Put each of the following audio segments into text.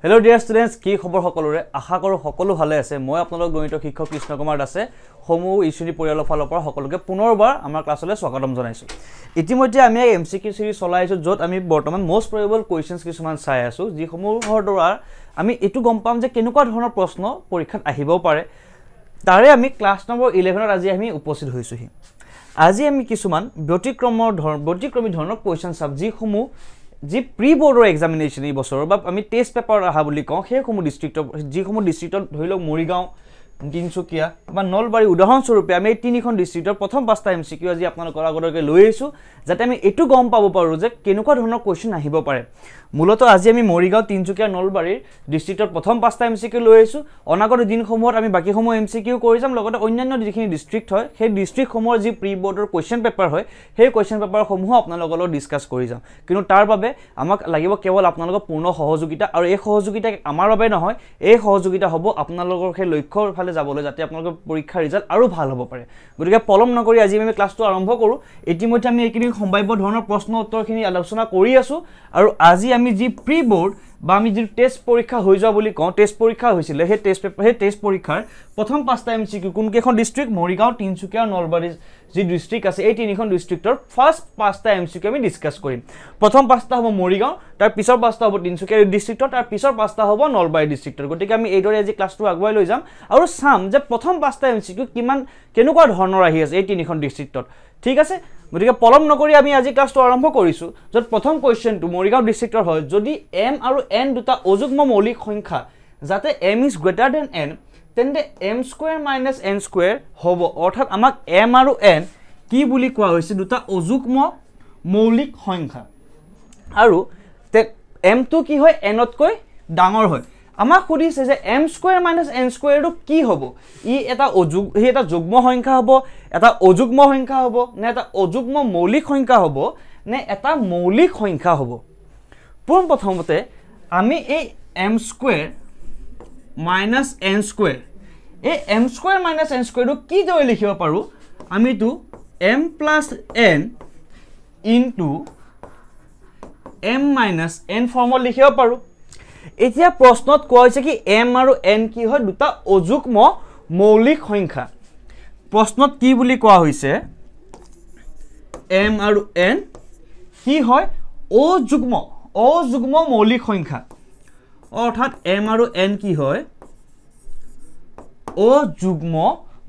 Hello dear students, কি খবৰ সকলোৰে আশা কৰো সকলো ভালে আছে মই আপোনালোক গণিত শিক্ষক কৃষ্ণ কুমাৰ দাসে হোমো ইছুনি পৰিয়ালৰ ফালৰ পৰা সকলোকে পুনৰবাৰ আমাৰ ক্লাছলৈ স্বাগতম জনাইছো ইতিমধ্যে আমি এমসিকিউ সিৰিজ চলাইছো যত আমি বৰ্তমান মোস্ট প্ৰবেবল কোৱেশ্চনছ কিছুমান চাই আছো যি সমূহৰ দ্বাৰা আমি এটো গম পাম যে কেনেকুৱা ধৰণৰ প্ৰশ্ন পৰীক্ষাত আহিব পাৰে তাৰে আমি ক্লাছ নম্বৰ 11 ত আজি আমি উপস্থিত হৈছোহি আজি আমি কিছুমান ব্যতিক্ৰমী ধৰণৰ কোৱেশ্চন চাম যি সমূহ যি প্ৰি বৰ্ডৰ এক্সামিনেচন এই বছৰৰ বা আমি টেষ্ট পেপাৰ আহা বুলি কওঁ সেই সমূহ ডিস্ট্ৰিক্টৰ যি সমূহ ডিস্ট্ৰিক্টত ধৰিলক মৰিগাঁও তিনচুকীয়া বা নলবাৰী উদাহৰণ স্বৰূপে আমি তিনিখন ডিস্ট্ৰিক্টৰ প্ৰথম পাঁচটা এমসিকিউ আজি আপোনালোকৰ আগলৈকে লৈ আহিছো যাতে আমি এটো গম পাব পাৰো যে কেনেকুৱা ধৰণৰ কোৱেশ্চন আহিব পাৰে মূলত আজি আমি মৰিগাঁও তিনচুকীয়া নলবাৰীৰ ডিস্ট্ৰিক্টৰ প্ৰথম পাঁচটা এমসিকিউ লৈ আহিছো অনাগত দিনসমূহত আমি বাকি সমূহ এমসিকিউ কৰি যাম লগতে অন্যান্য যিখিনি ডিস্ট্ৰিক্ট হয় সেই ডিস্ট্ৰিক্টসমূহৰ যি প্ৰি বৰ্ডৰ কোৱেশ্চন পেপাৰ হয় সেই কোৱেশ্চন পেপাৰসমূহ আপোনালোকৰ লগত ডিসকাস কৰি যাম কিন্তু তাৰ বাবে আমাক লাগিব কেৱল আপোনালোকৰ পূৰ্ণ সহযোগিতা আৰু এই সহযোগিতা আমাৰ বাবে নহয় এই সহযোগিতা হ'ব আপোনালোকৰ সেই লক্ষ্যৰ ফালে যাবলৈ যাতে আপোনালোকৰ পৰীক্ষাৰ ৰিজাল্ট আৰু ভাল হ'ব পাৰে গতিকে পলম নকৰি আজি আমি ক্লাছটো আৰম্ভ কৰো ইতিমধ্যে আমি এইখিনি সম্ভাৱ্য ধৰণৰ প্ৰশ্ন উত্তৰখিনি আলোচনা কৰি আছো আৰু আজি আমি যি প্ৰি বৰ্ড বা আমি যি টেষ্ট পৰীক্ষা হৈ যোৱা বুলি কওঁ টেষ্ট পৰীক্ষা হৈছিল সেই টেষ্ট পৰীক্ষাৰ প্ৰথম পাঁচটা এমসিকিউ কোন কেখন ডিস্ট্ৰিক্ট মৰিগাঁও তিনচুকীয়া নলবাৰী যি ডিস্ট্ৰিক্ট আছে এই তিনিখন ডিস্ট্ৰিক্টৰ ফাৰ্স্ট পাঁচটা এমসিকিউ আমি ডিসকাস কৰিম প্ৰথম পাঁচটা হ'ব মৰিগাঁও তাৰ পিছৰ পাঁচটা হ'ব তিনচুকীয়া ডিস্ট্ৰিক্টৰ তাৰ পিছৰ পাঁচটা হ'ব নলবাৰী ডিস্ট্ৰিক্টৰ গতিকে আমি এইদৰে আজি ক্লাছটো আগুৱাই লৈ যাম আৰু চাম যে প্ৰথম পাঁচটা এমসিকিউ কেনেকুৱা ধৰণৰ আহি আছে এই তিনিখন ডিস্ট্ৰিক্টত ঠিক আছে গতিকে পলম নকৰি আমি আজি ক্লাছটো আৰম্ভ কৰিছো যত প্ৰথম কোৱেশ্চনটো মৰিগাঁও ডিস্ট্ৰিক্টৰ হয় যদি m আৰু n দুটা অযুগ্ম মৌলিক সংখ্যা যাতে m is greater than n তেন্তে m square minus n square হ'ব অৰ্থাৎ আমাক m আৰু n কি বুলি কোৱা হৈছে দুটা অযুগ্ম মৌলিক সংখ্যা আৰু m টো কি হয় n তকৈ ডাঙৰ হয় আমাক সুধিছে যে m square minus n square টো কি হ'ব ই এটা যুগ্ম সংখ্যা হ'ব এটা অযুগ্ম সংখ্যা হ'ব নে এটা অযুগ্ম মৌলিক সংখ্যা হ'ব নে এটা মৌলিক সংখ্যা হ'ব প্ৰথমতে আমি এই m square minus n square এই m square minus n square টো কি দৰে লিখিব পাৰো আমি তো m plus n into m minus n ফৰ্মত লিখিব পাৰো এতিয়া প্ৰশ্নত কোৱা হৈছে কি m আৰু n কি হয় দুটা অযুগ্ম মৌলিক সংখ্যা প্ৰশ্নত কি বুলি কোৱা হৈছে m আৰু n কি হয় অযুগ্ম মৌলিক সংখ্যা অৰ্থাৎ m আৰু n কি হয় অযুগ্ম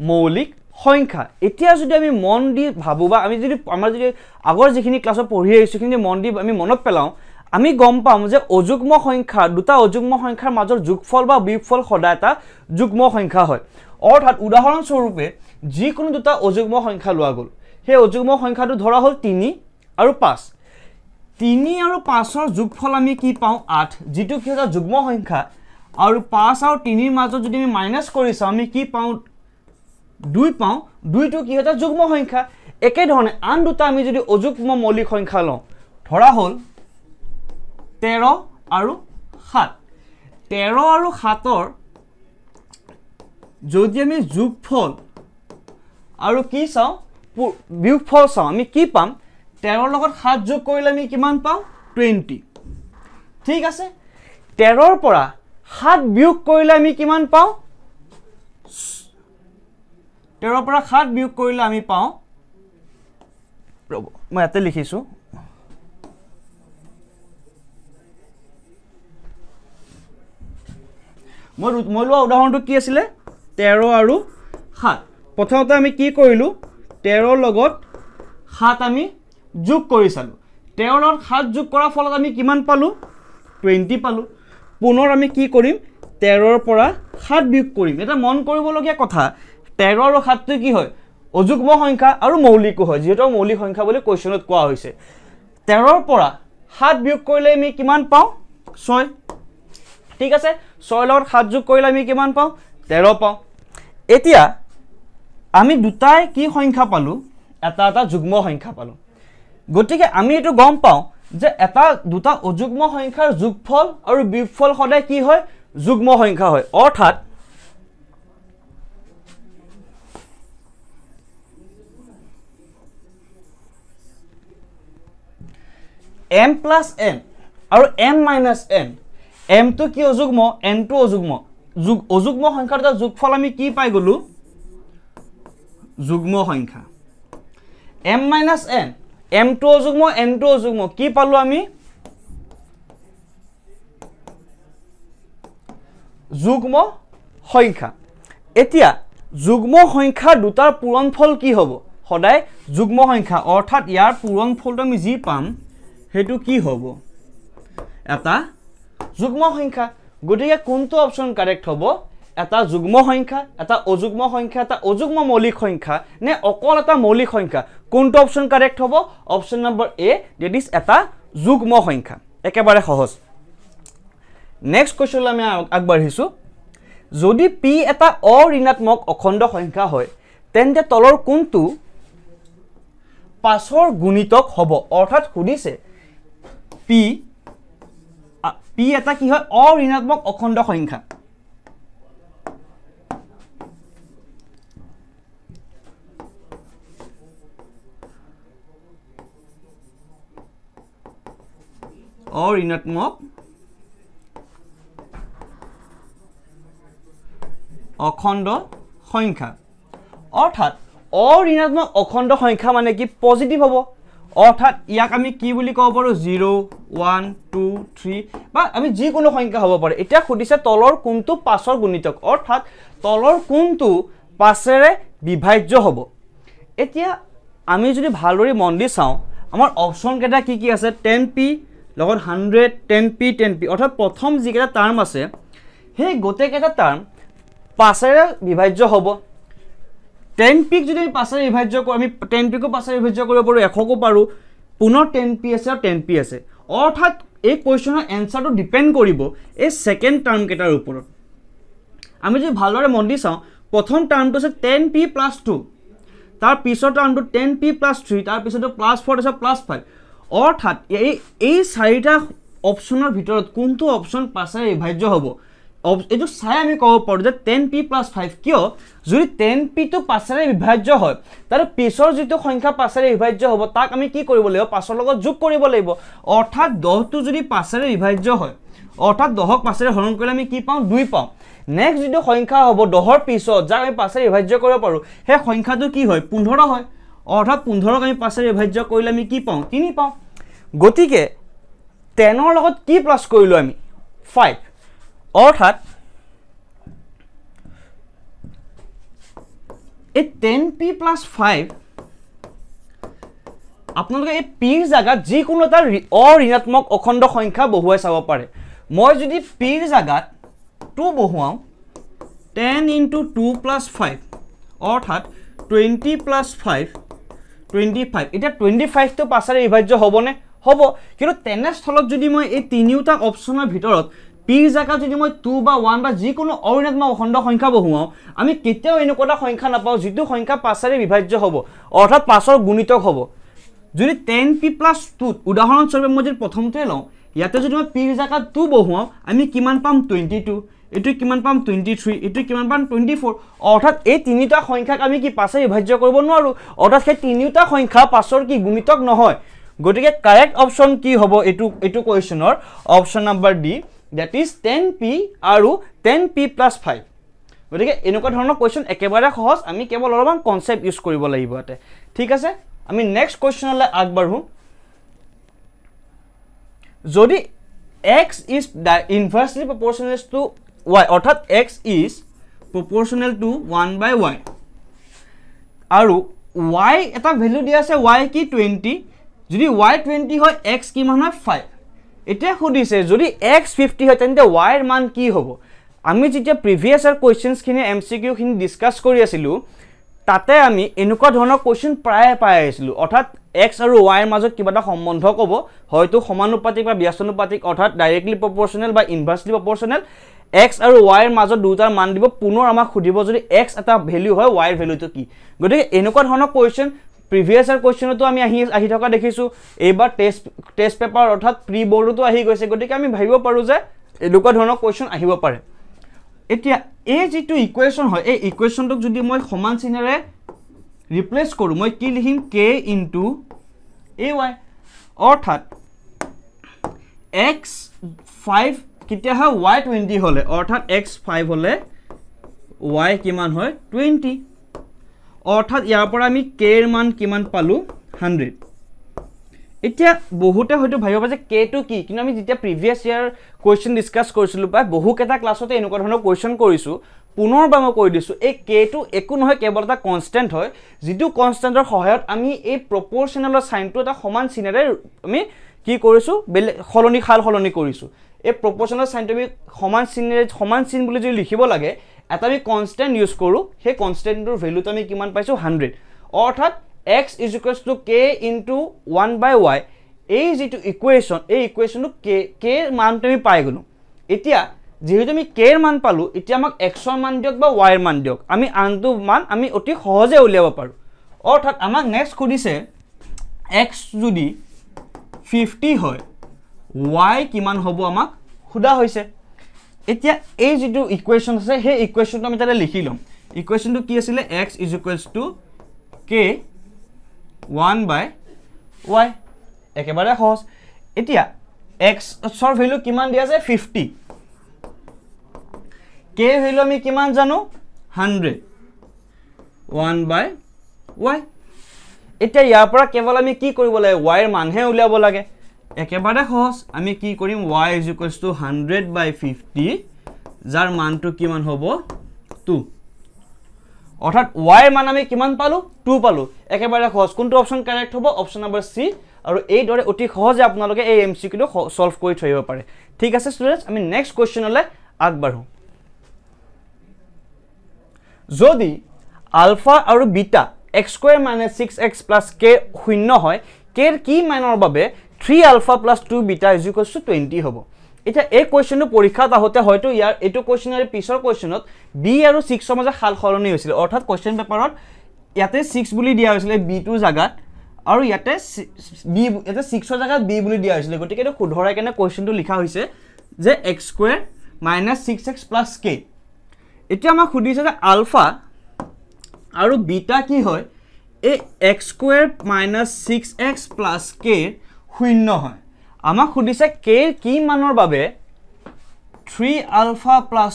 মৌলিক সংখ্যা এতিয়া যদি আমি মন দি ভাবো বা আমি যদি আমাৰ যদি আগৰ যিখিনি ক্লাছত পঢ়ি আহিছো কিন্তু মন দি আমি মনত পেলাও আমি গম পাম যে অযুগ্ম সংখ্যা দুটা অযুগ্ম সংখ্যাৰ মাজৰ যোগফল বা বিয়োগফল সদায় এটা যুগ্ম সংখ্যা হয় অৰ্থাৎ উদাহৰণ স্বৰূপে যিকোনো দুটা অযুগ্ম সংখ্যা লোৱা গ'ল সেই অযুগ্ম সংখ্যাটো ধৰা হ'ল 3 আৰু 5 3 আৰু 5ৰ যোগফল আমি কি পাওঁ 8 যেটো কি এটা যুগ্ম সংখ্যা আৰু 5 আৰু 3 ৰ মাজত যদি আমি মাইনাস কৰি চাও আমি কি পাওঁ 2 পাওঁ 2 টো কি এটা যুগ্ম সংখ্যা একে ধৰণে আন দুটা আমি যদি অযুগ্ম মৌলিক সংখ্যা লওঁ ধৰা হ'ল 13 আৰু 7 13 আৰু 7ৰ যদি আমি যোগফল আৰু কি চাওঁ বিয়োগফল চাওঁ আমি কি পাম 13 ৰ লগত 7 যোগ কৰিলে আমি কিমান পাম 20 ঠিক আছে 13 ৰ পৰা 7 বিয়োগ কৰিলে আমি কিমান পাওঁ 13 ৰ পৰা 7 বিয়োগ কৰিলে আমি পাওঁ মই ইয়াতে লিখিছো মই লোৱা উদাহৰণটো কি আছিলে 13 আৰু 7 প্ৰথমতে আমি কি কৰিলো 13 লগত 7 আমি যোগ কৰি চালো 13 লগত 7 যোগ কৰাৰ ফলত আমি কিমান পালো 20 পালো পুনৰ আমি কি কৰিম 13 ৰ পৰা 7 বিয়োগ কৰিম এটা মন কৰিবলগীয়া কথা 13 আৰু 7 টো কি হয় অযুগ্ম সংখ্যা আৰু মৌলিকো হয় যেটো মৌলিক সংখ্যা বুলি কোৱেশ্চনত কোৱা হৈছে 13 ৰ পৰা 7 বিয়োগ কৰিলে আমি কিমান পাওঁ 6 ঠিক আছে 6 লগত 7 যোগ কৰিলে আমি কিমান পাওঁ 13 পাওঁ এতিয়া আমি দুটাই কি সংখ্যা পালো এটা যুগ্ম সংখ্যা পালো গতিকে আমি এটো গম পাওঁ যে দুটা অযুগ্ম সংখ্যাৰ যোগফল আৰু বিয়োগফল সদায় কি হয় যুগ্ম সংখ্যা হয় অৰ্থাৎ m plus n আৰু m minus n m তো কি অযুগ্ম n তো অযুগ্ম অযুগ্ম সংখ্যাৰ এটা যোগফল আমি কি পাই গলো যুগ্ম সংখ্যা m - n m তো অযুগ্ম n তো অযুগ্ম কি পালো আমি যুগ্ম সংখ্যা এতিয়া যুগ্ম সংখ্যা দুটাৰ পূৰণফল কি হ'ব সদায় যুগ্ম সংখ্যা অৰ্থাৎ ইয়াৰ পূৰণফলটো আমি যি পাম হেতু কি হ'ব এটা যুগ্ম সংখ্যা গতিকে কোনটো অপচন কাৰেক্ট হ'ব এটা যুগ্ম সংখ্যা এটা অযুগ্ম সংখ্যা এটা অযুগ্ম মৌলিক সংখ্যা নে অকল এটা মৌলিক সংখ্যা কোনটো অপচন কাৰেক্ট হ'ব option number A that is এটা যুগ্ম সংখ্যা একেবাৰে সহজ নেক্সট কোৱেশ্চন আমি আগবাঢ়িছো যদি p এটা অঋণাত্মক অখণ্ড সংখ্যা হয় তেন্তে তলৰ কোনটো পাছৰ গুণিতক হ'ব অৰ্থাৎ সুধিছে p এটা কি হয় অঋণাত্মক অখণ্ড সংখ্যা অঋণাত্মক অখণ্ড সংখ্যা অৰ্থাৎ অঋণাত্মক অখণ্ড সংখ্যা মানে কি পজিটিভ হ'ব অৰ্থাৎ ইয়াক আমি কি বুলি ক'ব পাৰো 0 1 2 3 বা আমি যি কোনো সংখ্যা হ'ব পাৰে এতিয়া খুদিছে তলৰ কোনটো পাছৰ গুণিতক অৰ্থাৎ তলৰ কোনটো পাছেৰে বিভাজ্য হ'ব এতিয়া আমি যদি ভালদৰে মন দি চাওঁ আমাৰ অপচন কেটা কি আছে 10p লগত 100 10p অৰ্থাৎ প্ৰথম যিকেটা টাৰ্ম আছে সেই গোটেইকেটা টাৰ্ম পাছেৰে বিভাজ্য হ'ব 10p যদি আমি পাছেৰে বিভাজ্য কৰো আমি 10p কো পাছেৰে বিভাজ্য কৰিব পাৰো 100 কো পাৰো পুনৰ 10p আছে আৰু 10p আছে অৰ্থাৎ এই কোৱেশ্চনৰ এনসাৰটো ডিপেন্ড কৰিব এই সেকেন্ড টাৰ্ম কেটাৰ ওপৰত আমি যদি ভালদৰে মন দি চাওঁ প্ৰথম টাৰ্মটো আছে 10p + 2 তাৰ পিছৰ টাৰ্মটো 10p + 3 তাৰ পিছৰটো +4 আছে +5 অৰ্থাৎ এই চাৰিটা অপচনৰ ভিতৰত কোনটো অপচন পাছেৰে বিভাজ্য হ'ব এটো চাই আমি ক'ব পাৰো যে 10p + 5 কিয় যদি 10p তো পাছেৰে বিভাজ্য হয় তাৰ পিছৰ যেটো সংখ্যা পাছেৰে বিভাজ্য হ'ব তাক আমি কি কৰিব লাগিব পাছৰ লগত যোগ কৰিব লাগিব অৰ্থাৎ 10 টো যদি পাছেৰে বিভাজ্য হয় অৰ্থাৎ 10ক পাছেৰে হৰণ কৰিলে আমি কি পাওঁ 2 পাওঁ নেক্সট যেটো সংখ্যা হ'ব 10ৰ পিছত যাক আমি পাছেৰে বিভাজ্য কৰিব পাৰো সেই সংখ্যাটো কি হয় 15 হয় অৰ্থাৎ 15ক আমি পাছেৰে বিভাজ্য কৰিলে আমি কি পাওঁ 3 পাওঁ গতিকে 10ৰ লগত কি প্লাস কৰিলো আমি 5 অৰ্থাৎ এই 10p + 5 আপোনালোকে এই p ৰ জায়গাত যি কোনো এটা অঋণাত্মক অখণ্ড সংখ্যা বহুৱাই চাব পাৰে মই যদি p ৰ জায়গাত 2 বহুৱাও 10 * 2 + 5 অৰ্থাৎ 20 + 5 25 এটা 25 তো পাছৰে বিভাজ্য হ'বনে হ'ব কিন্তু তেনেস্থলত যদি মই এই তিনিটা অপচনৰ ভিতৰত p ৰ জায়গাত যদি মই 2 বা 1 বা যি কোনো অঋণাত্মক অখণ্ড সংখ্যা বহুৱাও আমি কেতিয়াও এনেকুৱা সংখ্যা নাপাও যেটো সংখ্যা পাছৰে বিভাজ্য হ'ব অৰ্থাৎ পাছৰ গুণিতক হ'ব যদি 10p + 2 উদাহৰণস্বৰূপে মই যদি প্ৰথমতে লওঁ ইয়াতে যদি মই p ৰ জায়গাত 2 বহুৱাও আমি কিমান পাম 22 এটো কিমান পাম 23 এটো কিমান পাম 24 অৰ্থাৎ এই তিনিটা সংখ্যাক আমি কি পাছৰে বিভাজ্য কৰিব নোৱাৰো অৰ্থাৎ সেই তিনিটা সংখ্যা পাছৰ কি গুণিতক নহয় গতিকে কাৰেক্ট অপচন কি হ'ব এটো কোৱেশ্চনৰ option number D that is 10p আৰু 10p + 5 গতিকে এনেকুৱা ধৰণৰ কোৱেশ্চন একেবাৰে সহজ আমি কেৱল অলপমান কনসেপ্ট ইউজ কৰিব লাগিব আতে ঠিক আছে আমি নেক্সট কোৱেশ্চনলৈ আগবাঢ়ো যদি x is inversely proportional to y অৰ্থাৎ x is proportional to 1/y আৰু y এটা ভ্যালু দিয়া আছে y কি 20 যদি y 20 হয় x কিমান হয় 5 এতিয়া খুদিছে যদি x 50 হয় তেন্তে y এর মান কি হ'ব আমি যেতিয়া প্ৰিভিয়াস ইয়াৰ কোৱেশ্চনছ খিনি এমসিকিউ খিনি ডিসকাস কৰি আছিলো তাতে আমি এনেকুৱা ধৰণৰ কোৱেশ্চন প্ৰায় পাই আছিলো অৰ্থাৎ x আৰু y এর মাজত কিবা এটা সম্বন্ধ ক'ব হয়তো সমানুপাতিক বা ব্যস্তানুপাতিক অৰ্থাৎ ডাইৰেক্টলি প্ৰপোৰ্শনাল বা ইনভাৰ্সলি প্ৰপোৰ্শনাল x আৰু y এৰ মাজত দুটাৰ মান দিব পুনৰ আমাক খুদিব যদি x এটা ভ্যালু হয় y এৰ ভ্যালুটো কি গতিকে এনেকুৱা ধৰণৰ কোৱেশ্চন প্ৰিভিয়াস ইয়াৰ কোৱেশ্চনটো আমি আহি থকা দেখিছো এইবাৰ টেষ্ট পেপাৰ অৰ্থাৎ প্ৰি বোৰ্ডটো আহি গৈছে গতিকে আমি ভাবিব পাৰো যে এনেকুৱা ধৰণৰ কোৱেশ্চন আহিব পাৰে এতিয়া এই যেটো ইকুৱেশন হয় এই ইকুৱেশনটোক যদি মই সমান চিহ্নেৰে ৰিপ্লেস কৰো মই কি লিখিম k * ay অৰ্থাৎ x 5 k কেতিয়া হয় y 20 হলে অৰ্থাৎ x 5 হলে y কিমান হয় 20 অৰ্থাৎ ইয়াৰ পৰা আমি k এৰ মান কিমান পালো 100 এতিয়া বহুতে হয়তো ভাবিব যে k টো কি কিন্তু আমি যেতিয়া প্ৰিভিয়াস ইয়াৰ কোৱেশ্চন ডিসকাস কৰিছিলো বা বহুকেটা ক্লাছতে এনেকুৱা ধৰণৰ কোৱেশ্চন কৰিছো পুনৰবাৰ মই কৈ দিছো এই k টো একো নহয় কেৱল এটা কনস্ট্যান্ট হয় যেটো কনস্ট্যান্টৰ সহায়ত আমি এই প্ৰপৰ্শনেলৰ সাইনটো এটা সমান চিনেৰে আমি কি কৰিছো সলনি কৰিছো এই প্ৰপৰ্শনেল সাইনটো আমি সমান চিন বুলি যদি লিখিব লাগে এটা আমি কনস্ট্যান্ট ইউজ কৰো সেই কনস্ট্যান্টৰ ভ্যালুটো আমি কিমান পাইছো 100 অৰ্থাৎ x = k * 1/y এই যেটো ইকুৱেচন এই ইকুৱেচনটো k এর মানটো আমি পাই গলো এতিয়া যেহেতু আমি k এর মান পালো এতিয়া আমাক x এর মান দিয়ক বা y এর মান দিয়ক আমি আনটো মান আমি অতি সহজে উলিয়াব পাৰো অৰ্থাৎ আমাক নেক্সট খুদিছে x যদি 50 হয় y কিমান হ'ব আমাক খুদা হৈছে এতিয়া এই যেটো ইকুৱেচন আছে সেই ইকুৱেচনটো আমি তাতে লিখি লম ইকুৱেচনটো কি আছিল x = k 1/y একেবাৰে সহজ এতিয়া x এর ভ্যালু কিমান দিয়া আছে 50 k ভ্যালু আমি কিমান জানো 100 1/y এতিয়া ইয়াৰ পৰা কেৱল আমি কি কৰিব লাগে y এৰ মানহে উলিয়াব লাগে একেবাৰে সহজ আমি কি কৰিম y = 100/50 যাৰ মানটো কিমান হ'ব 2 অৰ্থাৎ y এৰ মান আমি কিমান পালো 2 পালো একেবাৰে সহজ কোনটো অপচন কাৰেক্ট হ'ব অপচন নম্বৰ সি আৰু এই দৰে অতি সহজে আপোনালোকে এই এমসিকিউ সলভ কৰি থৈব পাৰে ঠিক আছে স্টুডেন্টস আমি নেক্সট কোৱেশ্চনলে আগবাঢ়ো যদি আলফা আৰু বিটা x² - 6x + k শূন্য হয় k এৰ কি মানৰ বাবে 3α + 2β = 20 হ'ব এটা এই কোৱেশ্চনটো পৰীক্ষাত আহতে হয়তো ইয়াৰ এটো কোৱেশ্চনৰ পিছৰ কোৱেশ্চনত b আৰু 6 ৰ মাজত হাল খলনি হৈছিল অৰ্থাৎ কোৱেশ্চন পেপাৰত ইয়াতে 6 বুলি দিয়া হৈছিল b টোৰ জাগাত আৰু ইয়াতে b ইয়াতে 6 ৰ জাগাত b বুলি দিয়া হৈছিল গতিকে এটো শুধৰাই কেনে কোৱেশ্চনটো লিখা হৈছে যে x² - 6x + k এতিয়া আমাক খুদিছে যে আলফা আৰু বিটা কি হয় এই x² - 6x + k শূন্য হয় আমাক খুদিছে k কি মানৰ বাবে 3α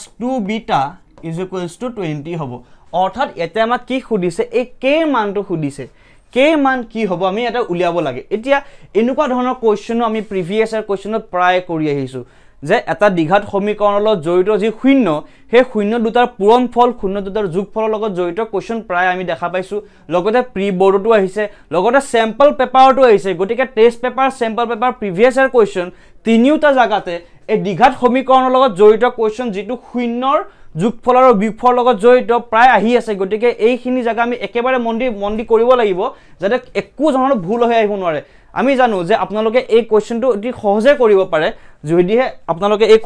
+ 2β = 20 হ'ব অৰ্থাৎ এতে আমাক কি খুদিছে এই k মানটো খুদিছে k মান কি হ'ব আমি এটা উলিয়াব লাগে এতিয়া এনেকুৱা ধৰণৰ কোৱেশ্চন আমি প্ৰিভিয়াস ইয়াৰ কোৱেশ্চনত প্ৰায় কৰি আহিছো যে এটা দ্বিঘাত সমীকৰণৰ লগত জড়িত যি শূন্য হে শূন্য দুটাৰ পূৰণফল শূন্য দুটাৰ যোগফলৰ লগত জড়িত কোৱেশ্চন প্ৰায় আমি দেখা পাইছো লগতে প্ৰি বৰ্ডটো আহিছে লগতে স্যাম্পল পেপাৰটো আহিছে গতিকে টেষ্ট পেপাৰ স্যাম্পল পেপাৰ প্ৰিভিয়াস ইয়াৰ কোৱেশ্চন তিনিওটা জাগাতে এই দ্বিঘাত সমীকৰণৰ লগত জড়িত কোৱেশ্চন যেটো শূন্যৰ যোগফল আৰু বিয়োগফলৰ লগত জড়িত প্ৰায় আহি আছে গতিকে এইখিনি জাগা আমি একেবাৰে মন্দি কৰিব লাগিব যাতে একো ধৰণৰ ভুল হৈ আহিব নোৱাৰে আমি জানো যে আপোনালোকে এই কোৱেশ্চনটো অতি সহজে কৰিব পাৰে যদিহে আপোনালোকে এই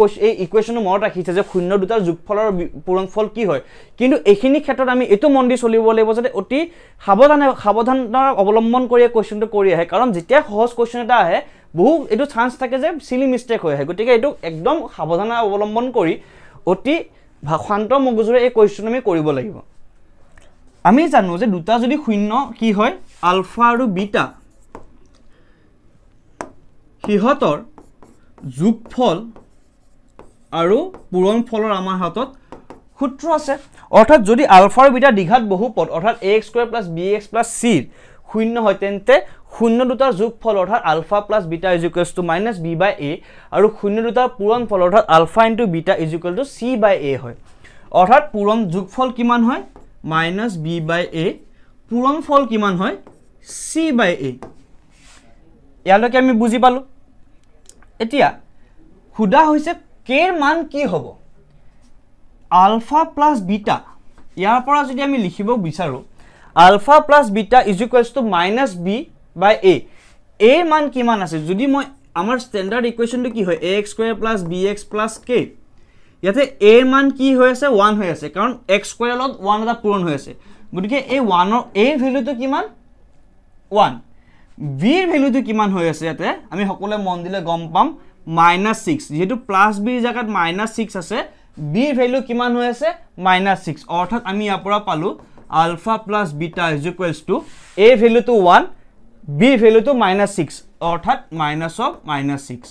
ইকুৱেচনটো মনত ৰাখিছে যে শূন্য দুটাৰ যোগফল আৰু পূৰণফল কি হয় কিন্তু এইখিনি ক্ষেত্ৰত আমি এটো মন্দি চলিব লাগিব যাতে অতি সাৱধানতা অৱলম্বন কৰি কোৱেশ্চনটো কৰি আহে কাৰণ যেতিয়া সহজ কোৱেশ্চন এটা আহে বহু এটো চান্স থাকে যে সিলি মিস্টেক হৈ আহে গতিকে এটো একদম সাৱধানতা অৱলম্বন কৰি অতি শান্ত মগজুৰে এই কোৱেশ্চন আমি কৰিব লাগিব আমি জানো যে দুটা যদি শূন্য কি হয় আলফা আৰু বিটা হিহতৰ যোগফল আৰু পূৰণফলৰ আমাৰ হাতত সূত্ৰ আছে অৰ্থাৎ যদি আলফা আৰু বিটা দ্বিঘাত বহুপদ অৰ্থাৎ ax² + bx + c শূন্য হয় তেন্তে শূন্য দুটাৰ যোগফল অৰ্থাৎ আলফা + বিটা = -b/a আৰু শূন্য দুটাৰ পূৰণফল অৰ্থাৎ আলফা * বিটা = c/a হয় অৰ্থাৎ পূৰণ যোগফল কিমান হয় -b/a পূৰণফল কিমান হয় c/a ইয়ালৈকে আমি বুজি পালো এতিয়া খুদা হৈছে k এর মান কি হ'ব আলফা + বিটা ইয়াৰ পৰা যদি আমি লিখিব বিচাৰো আলফা + বিটা = -b/a এৰ মান কিমান আছে যদি মই আমাৰ স্ট্যান্ডাৰ্ড ইকুৱেচনটো কি হয় ax² + bx + k ইয়াতে a এৰ মান কি হৈ আছে 1 হৈ আছে কাৰণ x² লগত 1 এটা পূৰণ হৈ আছে গতিকে এই 1 ৰ a ভ্যালুটো কিমান 1 b এর ভ্যালুটো কিমান হৈ আছে ইয়াতে আমি সকলে মন দিলে গম পাম -6 যেহেতু প্লাস b এর জায়গাত -6 আছে b এর ভ্যালু কিমান হৈ আছে -6 অৰ্থাৎ আমি ইয়াৰ পৰা পালো আলফা + বিটা = a ভ্যালুটো 1 b এৰ ভ্যালুটো -6 অৰ্থাৎ -6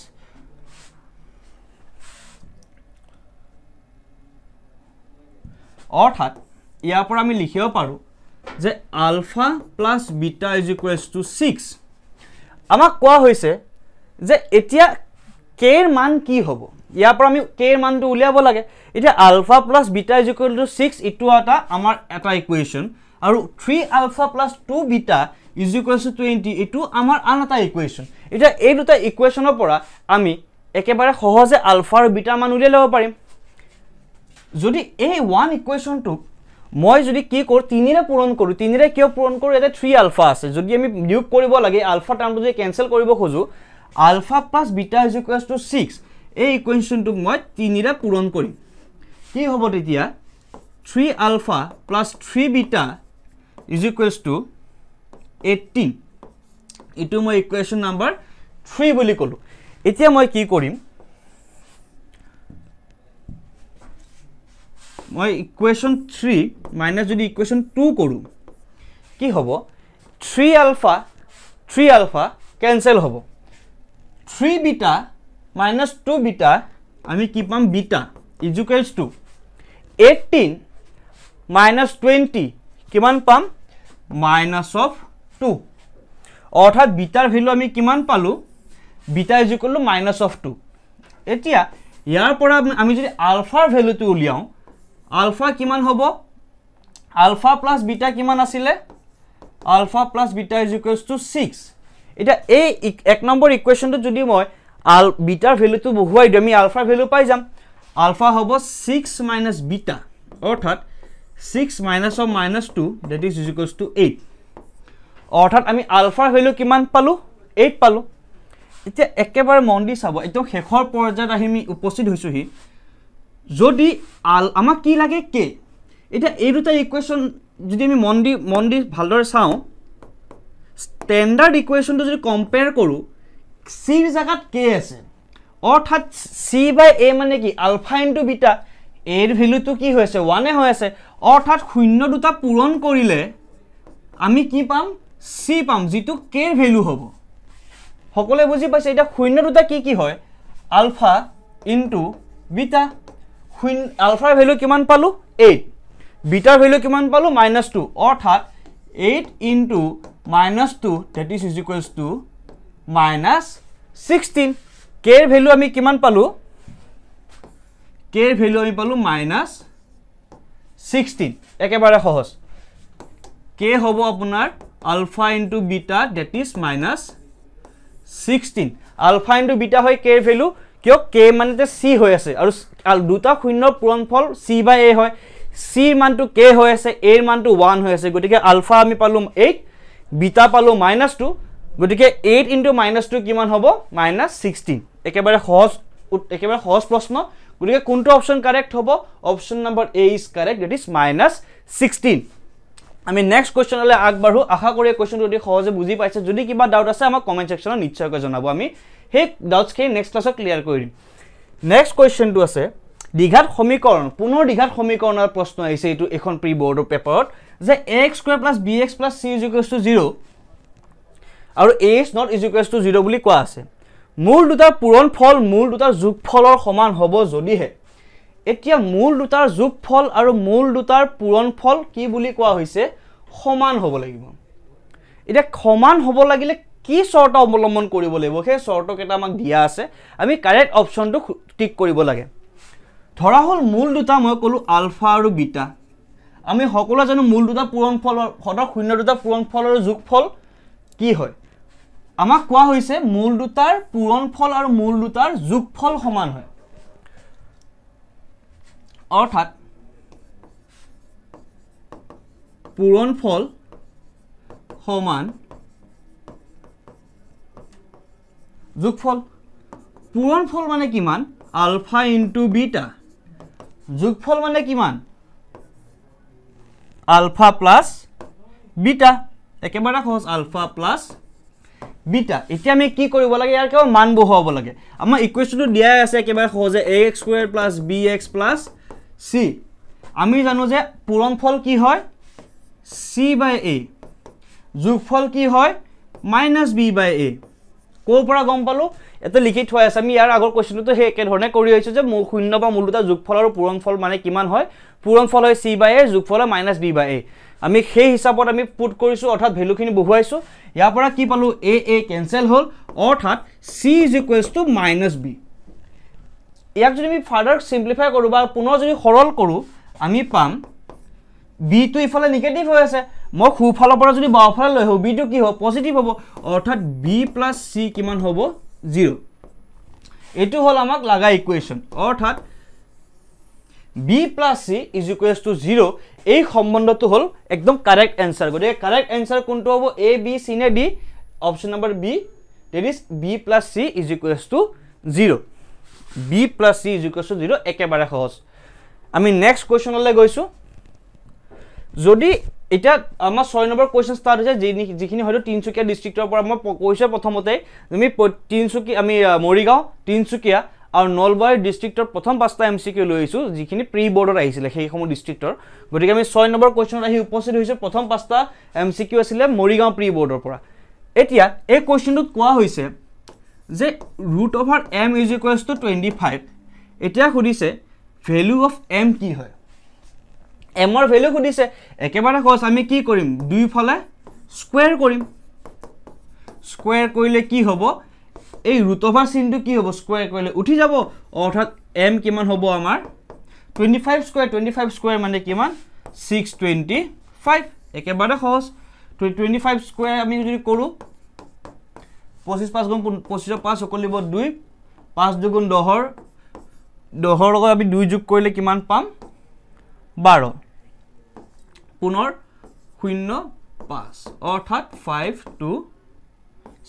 অৰ্থাৎ ইয়াৰ পৰা আমি লিখিব পাৰোঁ যে alpha plus beta is equals to 6 আমাক কোৱা হৈছে যে এতিয়া কেৰ মান কি হ'ব ইয়াৰ পৰা আমি কেৰ মানটো উলিয়াব লাগে এতিয়া alpha plus beta is equal to 6 ইটো আমাৰ এটা ইকুৱেশ্যন আৰু 3 alpha plus 2 beta is equals to 20 ইটো আমাৰ আন এটা ইকুৱেশ্যন এতিয়া এই দুটা ইকুৱেশ্যনৰ পৰা আমি একেবাৰে সহজে আলফা আৰু বিটাৰ মান উলিয়াই ল'ব পাৰিম যদি এই ওৱান ইকুৱেশ্যনটো মই যদি কি কৰোঁ 3 ৰে পূৰণ কৰোঁ 3 ৰে কিয় পূৰণ কৰোঁ এটা 3 আলফা আছে যদি আমি বিয়োগ কৰিব লাগে আলফা টাৰ্মটো যদি কেনসেল কৰিব খোজো alpha plus beta is equals to 6 এই ইকুৱেশ্যনটোক মই 3 ৰে পূৰণ কৰিম কি হ'ব তেতিয়া 3 alpha plus 3 beta is equals to 18 ইটো মই ইকুৱেশ্যন নাম্বাৰ 3 বুলি ক'লো এতিয়া মই কি কৰিম মই ইকুৱেশ্যন 3 মাইনাছ যদি ইকুৱেশ্যন 2 কৰোঁ কি হ'ব 3 আলফা কেনসেল হ'ব 3 বিটা মাইনাছ 2 বিটা আমি কি পাম beta is equals to 18 minus 20 কিমান পাম মাইনাছ অফ 2 অৰ্থাৎ বিটাৰ ভ্যালু আমি কিমান পালো beta is equal two minus of 2 এতিয়া ইয়াৰ পৰা আমি যদি আলফাৰ ভ্যালুটো উলিয়াও আলফা কিমান হ'ব আলফা প্লাছ বিটা কিমান আছিলে alpha plus beta is equals to 6 এটা এই এক নম্বৰ ইকুৱেশ্যনটো যদি মই বিটাৰ ভ্যালুটো বহুৱাই দিম আমি আলফাৰ ভ্যালু পাই যাম আলফা হ'ব 6 মাইনাছ বিটা অৰ্থাৎ 6 minus of minus 2 that is equals two 8 অৰ্থাৎ আমি আলফাৰ ভ্যালু কিমান পালো 8 পালো এতিয়া একেবাৰে মন দি চাব এটো শেষৰ পৰ্যায়ত আমি উপস্থিত হৈছোহি যদি আমাক কি লাগে কে এটা এই দুটা ইকুৱেশ্যন যদি আমি মন দি ভালদৰে চাওঁ স্ট্যান্ডাৰ্ড ইকুৱেশ্যনটো যদি কম্পেয়াৰ কৰো সিৰ জায়গাত কে আছে অৰ্থাৎ সি বাই এ মানে কি আলফা ইনটু বিটা এৰ ভ্যালুটো কি হৈছে 1 এ হৈ আছে অৰ্থাৎ শূন্য দুটা পূৰণ কৰিলে আমি কি পাম সি পাম যেটো কে ৰ ভ্যালু হ'ব সকলে বুজি পাইছে এটা শূন্য দুটা কি হয় আলফা ইনটু বিটা আলফাৰ ভ্যালু কিমান পালো 8 বিটাৰ ভ্যালু কিমান পালো -2 অৰ্থাৎ 8 into -2 that is equals to -16 k ৰ ভ্যালু আমি কিমান পালো k ৰ ভ্যালু আমি পালো -16 একেবাৰে সহজ k হ'ব আপোনাৰ alpha into beta that is -16 alpha into beta হয় k ৰ ভ্যালু কিয় k মানে c হৈ আছে আৰু দুটা শূন্যৰ পূৰণফল c বাই a হয় c মানটো k হৈ আছে a ৰ মানটো 1 হৈ আছে গতিকে আলফা আমি পালো 8 বিটা পালো -2 গতিকে 8 ইনটু -2 কিমান হ'ব -16 একেবাৰে সহজ প্ৰশ্ন গতিকে কোনটো অপচন কাৰেক্ট হ'ব option number a is correct that is -16 আমি নেক্সট কোৱেশ্চনলৈ আগবাঢ়ো আশা কৰি কোৱেশ্চনটো যদি সহজে বুজি পাইছে যদি কিবা ডাউট আছে আমাক কমেন্ট সেকশনত নিশ্চয়কৈ জনাব আমি হে ডাউটছ কে নেক্সট ক্লাছত ক্লিয়াৰ কৰি দিম নেক্সট কোৱেশ্চনটো আছে দ্বিঘাত সমীকৰণ পুনৰ দ্বিঘাত সমীকৰণৰ প্ৰশ্ন আহিছে এটো এখন প্ৰি বৰ্ডৰ পেপাৰত যে ax² + bx + c = 0 আৰু a is not = 0 বুলি কোৱা আছে মূল দুটাৰ পূৰণফল মূল দুটাৰ যোগফলৰ সমান হ'ব যদিহে এতিয়া মূল দুটাৰ যোগফল আৰু মূল দুটাৰ পূৰণফল কি বুলি কোৱা হৈছে সমান হ'ব লাগিব এটা সমান হ'ব লাগিলে কি শৰ্ত অৱলম্বন কৰিব লাগিব সেই শৰ্ত কেটা আমাক দিয়া আছে আমি কাৰেক্ট অপচনটো টিক কৰিব লাগে ধৰা হল মূল দুটা মই কলো আলফা আৰু বিটা আমি সকলো জানো মূল দুটা পূৰণফল সদা শূন্য দুটা পূৰণফল আৰু যোগফল কি হয় আমাক কোৱা হৈছে মূল দুটাৰ পূৰণফল আৰু মূল দুটাৰ যোগফল সমান হয় অৰ্থাৎ পূৰণফল সমান যোগফল পূৰণফল মানে কিমান আলফা ইনটু বিটা যোগফল মানে কিমান আলফা প্লাস বিটা একেবাৰে সহজ আলফা প্লাস বিটা এতিয়া আমি কি কৰিব লাগে ইয়াৰ কেৱল মান বহাব লাগে আমাৰ ইকুৱেশ্যনটো দিয়া আছে একেবাৰে সহজে ax² + bx + c আমি জানো যে পূৰণফল কি হয় c / a যোগফল কি হয় -b / a কোৰ পৰা গম পালো এটা লিখি থোৱা আছে আমি ইয়াৰ আগৰ কোৱেশ্চনটো হে একে ধৰণে কৰি আহিছো যে শূন্য বা মূল দুটা যোগফল আৰু পূৰণফল মানে কিমান হয় পূৰণফল হয় c/a যোগফল হয় -b/a আমি সেই হিচাপত আমি পুট কৰিছো অৰ্থাৎ ভ্যালুখিনি বহুৱাইছো ইয়াৰ পৰা কি পালো a কেনসেল হল অৰ্থাৎ c -b ইয়াক যদি আমি ফাৰ্দাৰ সিম্পলিফাই কৰো বা পুনৰ যদি সৰল কৰো আমি পাম b টো ইফালে নেগেটিভ হৈ আছে মই খুফালৰ পৰা যদি বাওফালে লৈ হও b টো কি হ'ব পজিটিভ হ'ব অৰ্থাৎ b + c কিমান হ'ব 0 এটো হল আমাক লাগা ইকুৱেচন অৰ্থাৎ b + c = 0 এই সম্বন্ধটো হল একদম কারেক্ট आंसर গদে কারেক্ট आंसर কোনটো হ'ব a b c নে d option number b that is b + c = 0 b + c = 0 একেবাৰে সহজ আমি নেক্সট কোৱেশ্চনলৈ গৈছো যদি এটা আমাৰ 6 নম্বৰ কোৱেশ্চন স্টাৰ্ট হৈছে যিখিনি হয়তো তিনচুকীয়া ডিস্ট্ৰিক্টৰ পৰা মই কৈছে প্ৰথমতে তুমি তিনচুকীয়া আমি মৰিগাঁও তিনচুকীয়া আৰু নলবাৰী ডিস্ট্ৰিক্টৰ প্ৰথম পাঁচটা এমসিকিউ লৈছো যিখিনি প্ৰি বৰ্ডত আহিছিল সেই সময় ডিস্ট্ৰিক্টৰ গতিকে আমি 6 নম্বৰ কোৱেশ্চনত আহি উপস্থিত হৈছে প্ৰথম পাঁচটা এমসিকিউ আছিল মৰিগাঁও প্ৰি বৰ্ডৰ পৰা এতিয়া এই কোৱেশ্চনটোত কোৱা হৈছে যে √m = 25 এতিয়া খুদিছে ভ্যালু অফ m কি হয় m ৰ ভ্যালু খুদিছে একেবাৰে সহজ আমি কি কৰিম দুই ফালে স্কয়াৰ কৰিম স্কয়াৰ কৰিলে কি হ'ব এই √over চিনটো কি হ'ব স্কয়াৰ কৰিলে উঠি যাব অৰ্থাৎ m কিমান হ'ব আমাৰ 25 স্কয়াৰ মানে কিমান 625 একেবাৰে সহজ 25 স্কয়াৰ আমি যদি কৰো 25 5 গুণ 25 5 সকল লিব 2 5 2 গুণ 10 10 লগত আমি 2 যোগ কৰিলে কিমান পাম 12 পুনৰ 0 5 অৰ্থাৎ 5 2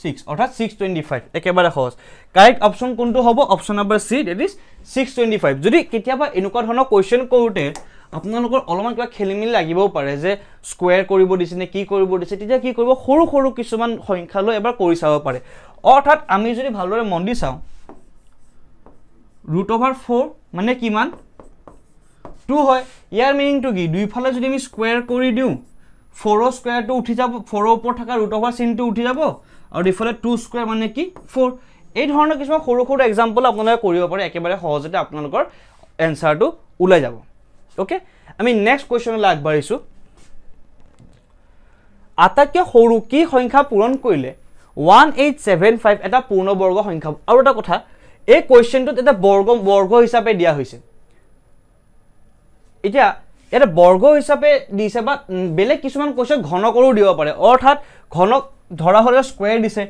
6 অৰ্থাৎ 625 একেবাৰে সহজ কাৰেক্ট অপচন কোনটো হ'ব option number see that is 625 যদি কেতিয়াবা এনেকুৱা ধৰণৰ কোৱেশ্চন কৰোতে আপোনালোকৰ অলমান কিবা খেলিমিলি লাগিবও পাৰে যে স্কয়াৰ কৰিব দিছে নে কি কৰিব দিছে তেতিয়া কি কৰিব সৰু সৰু কিছুমান সংখ্যা লৈ এবাৰ কৰি চাব পাৰে অৰ্থাৎ আমি যদি ভালদৰে মন দি চাও √4 মানে কিমান 2 হয় ইয়াৰ মিনিং টু কি দুই ফালে যদি আমি স্কয়াৰ কৰি দিও 4 ৰ স্কয়াৰটো উঠি যাব 4 ৰ ওপৰত থকা √over চিনটো উঠি যাব আৰু ইফালে 2 স্কয়াৰ মানে কি 4 এই ধৰণৰ কিছুমান সৰু সৰু এক্সাম্পল আপোনালোকে কৰিব পাৰে একেবাৰে সহজতে আপোনালোকৰ এনসাৰটো ওলাই যাব ওকে আমি নেক্সট কোৱেশ্চনলৈ আগবাঢ়িছো আটাইতকৈ সৰু কি সংখ্যা পূৰণ কৰিলে 1875 এটা পূৰ্ণবৰ্গ সংখ্যা আৰু এটা কথা এই কোৱেশ্চনটোত এটা বৰ্গ হিচাপে দিয়া হৈছে এতিয়া এটা বৰ্গ হিচাপে দিছে বা বেলেগ কিছুমান কোৱেশ্চন ঘনকৰো দিব পাৰে অৰ্থাৎ ঘনক ধৰা হলে স্কয়াৰ দিছে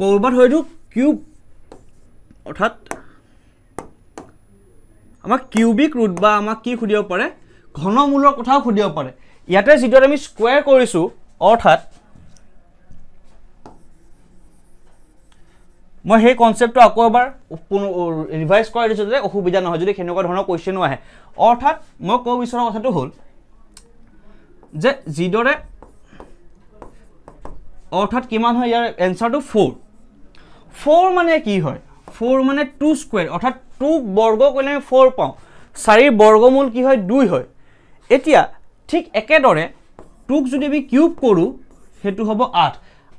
কৰবাত হয়তো কিউব অৰ্থাৎ আমাক কিউবিক ৰুট বা আমাক কি খুদিব পাৰে ঘনমূলৰ কথাও খুদিব পাৰে ইয়াতে যেটো আমি স্কয়াৰ কৰিছো অৰ্থাৎ মই সেই কনসেপ্টটো আকৌ এবাৰ ৰিভাইজ কৰি দিছো যে অসুবিধা নহয় যদি কেনেকুৱা ধৰণৰ কোৱেশ্চনো আহে অৰ্থাৎ মই কব বিচৰা কথাটো হ'ল যে যিদৰে অৰ্থাৎ কিমান হয় ইয়াৰ এনসাৰটো 4 মানে কি হয় 4 মানে 2 স্কয়াৰ অৰ্থাৎ 2 বৰ্গ কৰিলে আমি 4 পাওঁ 4 বৰ্গমূল কি হয় 2 হয় এতিয়া ঠিক একেদৰে 2 ক যদি আমি কিউব কৰো হেতু হ'ব 8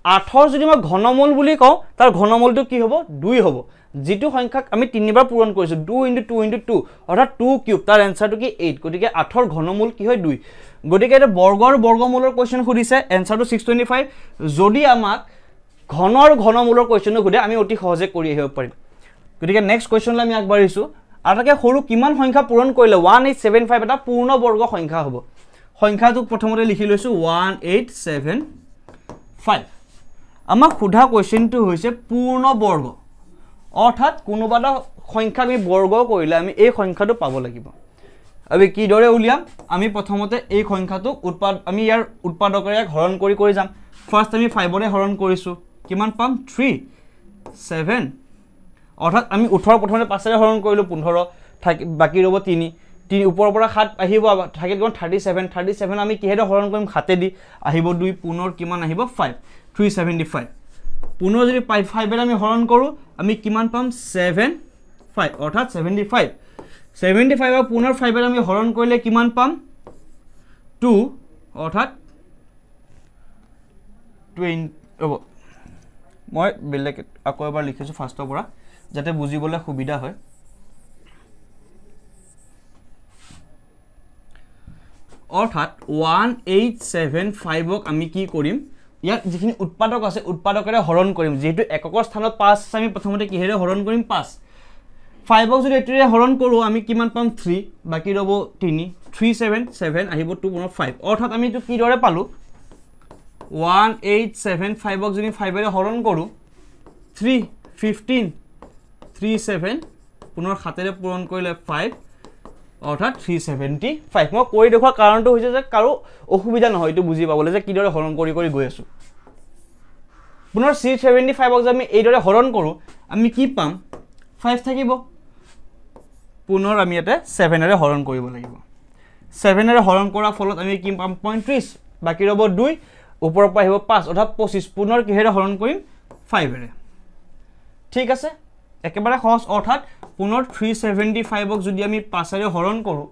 8ৰ যদি মই ঘনমূল বুলি কওঁ তাৰ ঘনমূলটো কি হ'ব 2 হ'ব যেটো সংখ্যাক আমি তিনিবাৰ পূৰণ কৰিছো 2 * 2 * 2 অৰ্থাৎ 2 কিউব তাৰ এনসাৰটো কি 8 গতিকে 8ৰ ঘনমূল কি হয় 2 গতিকে এটা বৰ্গৰ বৰ্গমূলৰ কোৱেশ্চন খুদিছে এনসাৰটো 625 যদি আমাক ঘনৰ ঘনমূলৰ কোৱেশ্চন খুদে আমি অতি সহজে কৰি আহিব পাৰিম গতিকে নেক্সট কোৱেশ্চনলৈ আমি আগবাঢ়িছো আটাকে সৰু কিমান সংখ্যা পূৰণ কৰিলে 1875 এটা পূৰ্ণবৰ্গ সংখ্যা হ'ব সংখ্যাটো প্ৰথমতে লিখি লৈছো 1875 আমাক খুধা কোৱেশ্চনটো হৈছে পূৰ্ণবৰ্গ অৰ্থাৎ কোনোবাটা সংখ্যা আমি বৰ্গ কৰিলে আমি এই সংখ্যাটো পাব লাগিব আমি কি দৰে উলিয়াম আমি প্ৰথমতে এই সংখ্যাটো আমি ইয়াৰ উৎপাদকৰে হৰণ কৰি যাম ফাৰ্স্ট আমি 5 ৰে হৰণ কৰিছো কিমান পাম 3 7 অৰ্থাৎ আমি 18 প্ৰথমতে 5 ৰে হৰণ কৰিলো 15 বাকি ৰব 3 3 ওপৰৰ পৰা 7 আহিব থাকে কিমান 37 আমি কিহেৰে হৰণ কৰিম হাতে দি আহিব 2 পুনৰ কিমান আহিব 5 375 পুনৰ যদি 5 এৰে আমি হৰণ কৰো আমি কিমান পাম 7 5 অৰ্থাৎ 75 আৰু পুনৰ 5 এৰে আমি হৰণ কৰিলে কিমান পাম 2 অৰ্থাৎ 20 মই বেলেগ আকৌ এবাৰ লিখিছো ফাৰ্ষ্টৰ পৰা যাতে বুজিবলৈ সুবিধা হয় অৰ্থাৎ 1875 ক আমি কি কৰিম ইয়াত যিখিনি উৎপাদক আছে উৎপাদকৰে হৰণ কৰিম যেহেতু এককৰ স্থানত 5 আছে আমি প্ৰথমতে কিহেৰে হৰণ কৰিম 5 5 ক যদি এটিৰে হৰণ কৰো আমি কিমান পাম 3 বাকি ৰব 3 377 আহিব 2 পুনৰ 5 অৰ্থাৎ আমি এটো কি দৰে পালো 1875 ক যদি 5 এৰে হৰণ কৰো 3 15 37 পুনৰ 7 এৰে পূৰণ কৰিলে 5 অৰ্থাৎ 375 মই কৈ দেখুৱা কাৰণটো হৈছে যে কাৰো অসুবিধা নহয় এটো বুজি পাবলৈ যে কি দৰে হৰণ কৰি গৈ আছো পুনৰ 375 ক আমি এই দৰে হৰণ কৰো আমি কি পাম 5 থাকিব পুনৰ আমি এটা 7 এৰে হৰণ কৰিব লাগিব 7 এৰে হৰণ কৰাৰ ফলত আমি কি পাম 35 বাকি ৰব 2 ওপৰৰ পৰা আহিব 5 অৰ্থাৎ 25 পুনৰ কিহেৰে হৰণ কৰিম 5 এৰে ঠিক আছে একেবাৰে সহজ অৰ্থাৎ পুনৰ 375 ক যদি আমি 5 এৰে হৰণ কৰো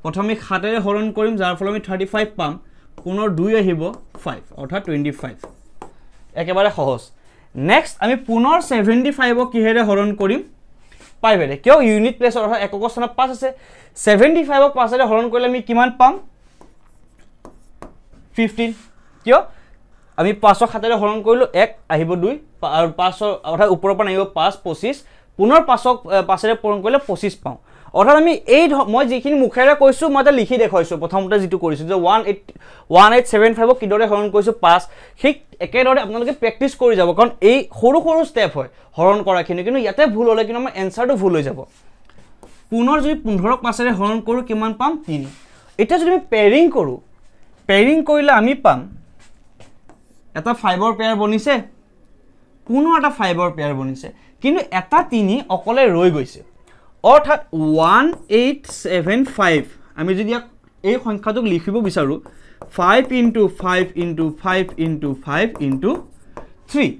প্ৰথমে 7 এৰে হৰণ কৰিম যাৰ ফলত আমি 35 পাম পুনৰ 2 আহিব 5 অৰ্থাৎ 25 একেবাৰে সহজ নেক্সট আমি পুনৰ 75 ক কিহেৰে হৰণ কৰিম 5 এৰে কিয় ইউনিট প্লেস অৰ্থাৎ এককৰ স্থানত 5 আছে 75 ক 5 এৰে হৰণ কৰিলে আমি কিমান পাম 15 কিয় আমি 5 ক 7 এৰে হৰণ কৰিলো 1 আহিব 2 আৰু 5 অৰ্থাৎ ওপৰৰ পৰা আহিব 5 25 পুনৰ 5 ক 5 এৰে পূৰণ কৰিলে 25 পাওঁ অৰ্থাৎ আমি এই মই যিখিনি মুখেৰে কৈছো মই এটা লিখি দেখাইছো প্ৰথমতে যেটো কৰিছো যে 1875 ক কিদৰে হৰণ কৰিছো 5 ঠিক একেদৰে আপোনালোকে প্ৰেক্টিস কৰি যাব কাৰণ এই সৰু সৰু স্টেপ হয় হৰণ কৰাখিনি কিন্তু ইয়াতে ভুল হলে কিন্তু আমাৰ এনসাৰটো ভুল হৈ যাব পুনৰ যদি 15 ক 5 এৰে হৰণ কৰো কিমান পাম 3 এটা যদি আমি পেয়াৰিং কৰিলে আমি পাম এটা 5 ৰ পেয়াৰ বনিছে পুনৰ এটা 5 ৰ পেয়াৰ বনিছে কিন্তু এটা 3 অকলে ৰৈ গৈছে অৰ্থাৎ 1875 আমি যদি এই সংখ্যাটোক লিখিব বিচাৰো 5 * 5 * 5 * 5 * 3